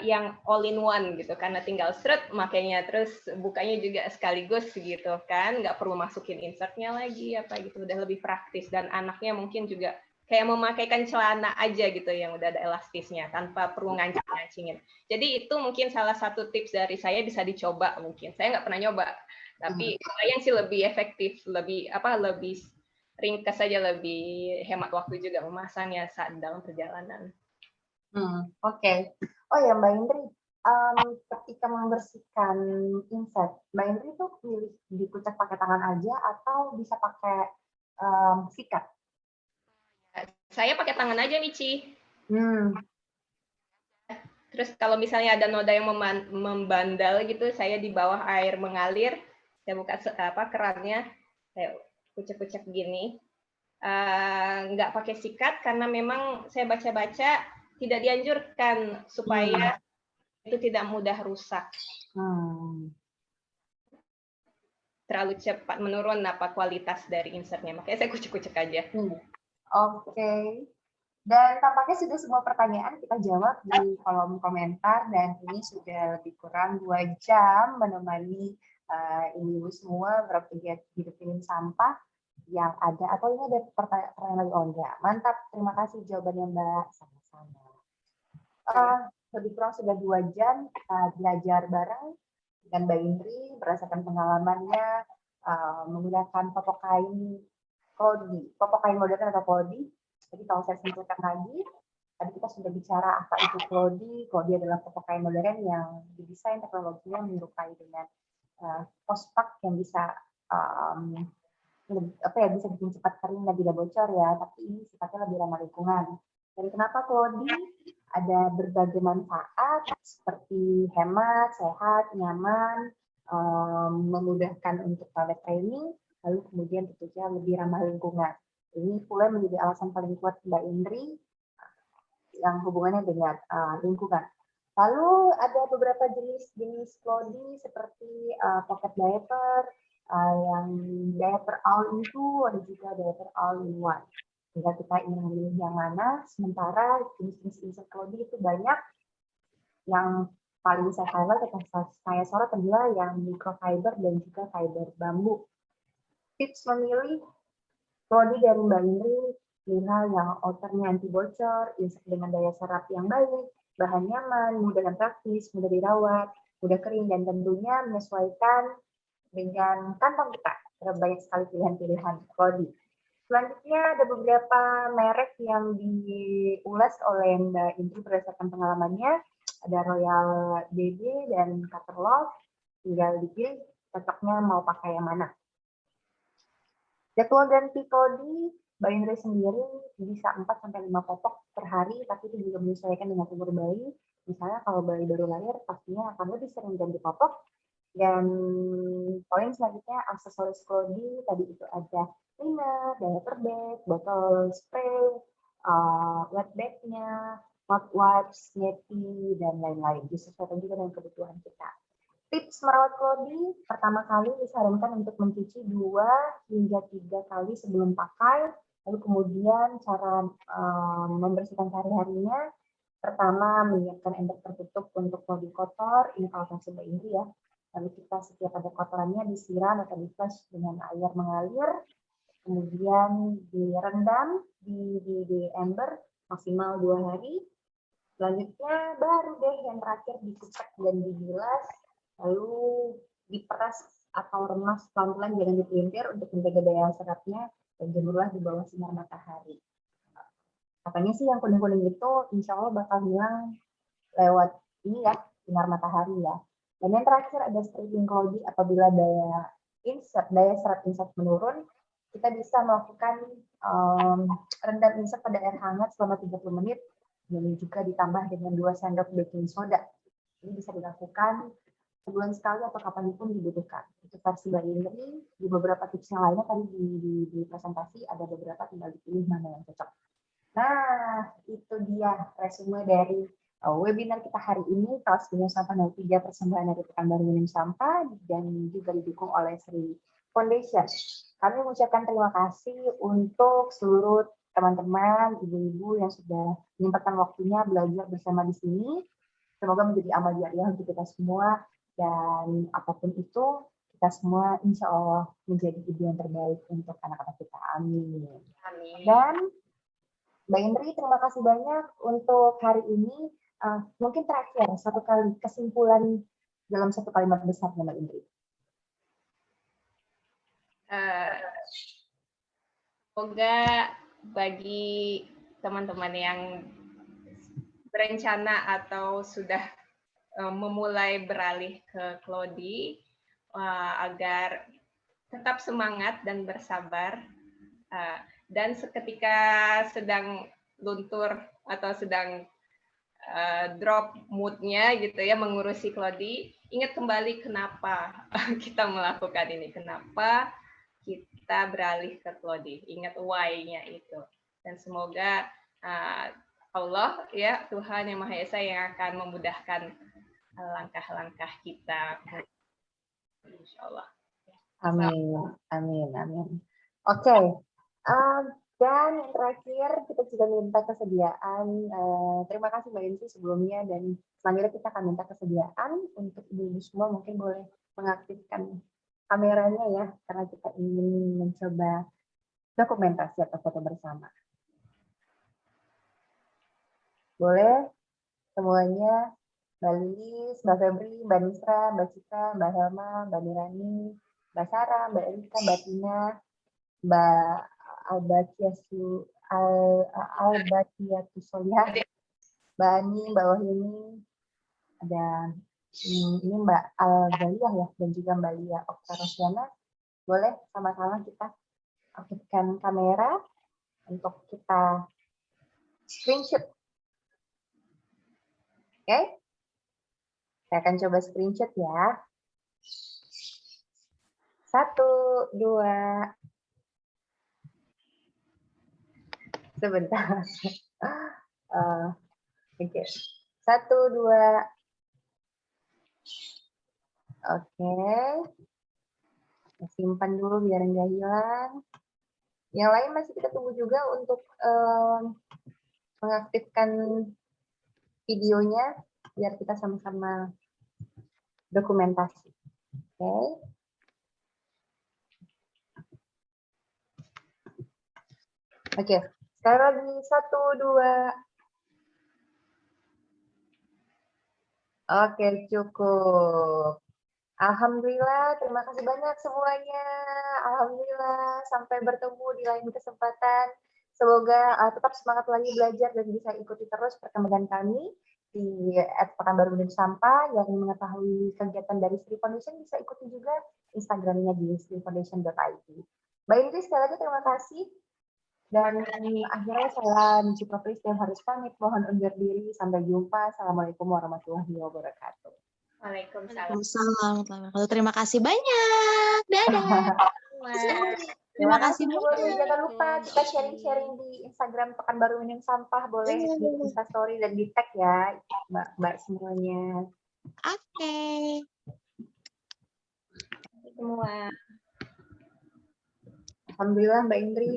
yang all in one gitu, karena tinggal seret makanya, terus bukanya juga sekaligus gitu kan, nggak perlu masukin insertnya lagi gitu, udah lebih praktis. Dan anaknya mungkin juga kayak memakaikan celana aja gitu yang udah ada elastisnya tanpa perlu ngancing-ngancingin. Jadi itu mungkin salah satu tips dari saya, bisa dicoba. Mungkin saya nggak pernah nyoba, tapi yang sih lebih efektif, lebih ringkas saja, lebih hemat waktu juga memasangnya saat dalam perjalanan. Oke. Oh ya Mbak Indri, ketika membersihkan insert, Mbak Indri itu pilih dikucek pakai tangan aja atau bisa pakai sikat? Saya pakai tangan aja, Michi. Terus kalau misalnya ada noda yang membandel gitu, saya di bawah air mengalir, saya buka kerannya, saya kucek-kucek gini. Nggak pakai sikat karena memang saya baca-baca tidak dianjurkan supaya itu tidak mudah rusak. Terlalu cepat menurun kualitas dari insertnya, makanya saya kucek-kucek aja. Oke. Dan tampaknya sudah semua pertanyaan kita jawab di kolom komentar, dan ini sudah lebih kurang 2 jam menemani ibu semua berkegiatan hidupin sampah yang ada. Atau ini ada pertanyaan lagi? Oh enggak, mantap, terima kasih jawabannya Mbak. Sama-sama. Lebih kurang sudah 2 jam kita belajar bareng dengan Mbak Indri berdasarkan pengalamannya menggunakan popok kain modern atau Claudie. Jadi kalau saya simpulkan lagi, tadi kita sudah bicara apa itu Claudie. Claudie adalah popok kain modern yang didesain teknologinya menyerupai dengan pospak yang bisa bisa bikin cepat kering dan tidak bocor ya, tapi ini sifatnya lebih ramah lingkungan. Dan kenapa Claudie? Ada berbagai manfaat seperti hemat, sehat, nyaman, memudahkan untuk toilet training, lalu kemudian tentunya lebih ramah lingkungan. Ini pula menjadi alasan paling kuat Mbak Indri yang hubungannya dengan lingkungan. Lalu ada beberapa jenis Claudie seperti pocket diaper, yang diaper all in two, ada juga diaper all in one. Jika kita ingin memilih yang mana, sementara jenis-jenis insert Claudie itu banyak. Yang paling saya highlight atau saya sorot adalah yang microfiber dan juga fiber bambu. Tips memilih Claudie dari Mbak Indri, pilihlah yang outernya anti bocor, insert dengan daya serap yang baik, bahan nyaman, mudah dan praktis, mudah dirawat, mudah kering, dan tentunya menyesuaikan dengan kantong kita. Ada banyak sekali pilihan-pilihan Claudie. Selanjutnya ada beberapa merek yang diulas oleh Mbak Indri berdasarkan pengalamannya. Ada Royal BB dan Caterlove. Tinggal dipilih cocoknya mau pakai yang mana. Jadwal ganti Claudie, Mbak Indri sendiri bisa 4-5 popok per hari, tapi itu juga menyesuaikan dengan umur bayi. Misalnya kalau bayi baru lahir, pastinya akan lebih sering ganti popok. Dan poin selanjutnya aksesoris Claudie, tadi itu ada cleaner, diaper bag, botol spray, wet bag-nya, hot wipes, nappy, dan lain-lain. Disesuaikan juga dengan kebutuhan kita. Tips merawat Clody, pertama kali disarankan untuk mencuci 2 hingga 3 kali sebelum pakai. Lalu kemudian cara membersihkan sehari-harinya, pertama menyiapkan ember tertutup untuk Clody kotor, ini kalau versi Mbak Indri ya. Lalu kita setiap ada kotorannya disiram atau di-flush dengan air mengalir, kemudian direndam di ember maksimal 2 hari. Selanjutnya baru deh yang terakhir dikucek dan dibilas, lalu diperas atau remas pelan-pelan, jangan dipelintir untuk menjaga daya seratnya, dan jemurlah di bawah sinar matahari. Katanya sih yang kuning-kuning itu insya Allah bakal hilang lewat ini ya, sinar matahari ya. Dan yang terakhir ada stripping Clody. Apabila daya serat insect menurun, kita bisa melakukan rendam insect pada air hangat selama 30 menit, dan juga ditambah dengan 2 sendok baking soda. Ini bisa dilakukan sebulan sekali atau kapanpun dibutuhkan. Itu versi Mbak Indri. Di beberapa tips yang lainnya tadi di presentasi ada beberapa, tinggal dipilih mana yang cocok. Nah, itu dia resume dari webinar kita hari ini, kelas Minum Sampah 03 persembahan dari Pekanbaru Minum Sampah, dan juga didukung oleh Sri Foundation. Kami mengucapkan terima kasih untuk seluruh teman-teman, ibu-ibu yang sudah menyempatkan waktunya belajar bersama di sini. Semoga menjadi amal jariah untuk kita semua, dan apapun itu, kita semua insya Allah menjadi ibu yang terbaik untuk anak-anak kita. Amin. Amin. Dan Mbak Indri, terima kasih banyak untuk hari ini. Mungkin terakhir, satu kali kesimpulan dalam satu kalimat besar, Mbak Indri. Semoga bagi teman-teman yang berencana atau sudah memulai beralih ke Clody, agar tetap semangat dan bersabar, dan seketika sedang luntur atau sedang drop mood-nya gitu ya mengurusi Clody, ingat kembali kenapa kita melakukan ini, kenapa kita beralih ke Clody, ingat why-nya itu, dan semoga Allah ya, Tuhan Yang Maha Esa yang akan memudahkan langkah-langkah kita, insya Allah. Amin, amin, amin. Oke, dan yang terakhir kita juga minta kesediaan. Terima kasih Mbak Indri sebelumnya, dan selanjutnya kita akan minta kesediaan untuk ibu-ibu semua mungkin boleh mengaktifkan kameranya ya, karena kita ingin mencoba dokumentasi atau foto bersama. Boleh semuanya, Mbak Lilis, Mbak Febri, Mbak Nisra, Mbak Cika, Mbak Helma, Mbak Nirani, Mbak Sarah, Mbak Erika, Mbak Tina, Mbak Albatia Tusolia, Mbak Ani, Mbak Wahyuni, ada ini Mbak Algaliah ya, dan juga Mbak Lia Oktarosiana. Boleh sama-sama kita aktifkan kamera untuk kita screenshot. Oke, saya akan coba screenshot ya. 1, 2. Sebentar. Oke. 1, 2. Oke. Simpan dulu biar nggak hilang. Yang lain masih kita tunggu juga untuk mengaktifkan videonya biar kita sama-sama dokumentasi. Oke. Oke, sekali lagi 1, 2. Oke, cukup. Alhamdulillah, terima kasih banyak semuanya. Alhamdulillah, sampai bertemu di lain kesempatan. Semoga tetap semangat lagi belajar dan bisa ikuti terus perkembangan kami di @pekanbaru Minum Sampah. Yang ingin mengetahui kegiatan dari Sri Foundation bisa ikuti juga Instagramnya di srifoundation.id. Mbak Indri, sekali lagi terima kasih. Dan akhirnya saya Mici Profis yang harus pamit, mohon undur diri. Sampai jumpa. Assalamualaikum warahmatullahi wabarakatuh. Waalaikumsalam. Terima kasih banyak. Dadah. Terima kasih banyak. Jangan lupa kita sharing-sharing di Instagram Pekanbaru Minum Sampah. Boleh di Instastory dan di tag ya, Mbak semuanya. Oke. semua. Alhamdulillah Mbak Indri.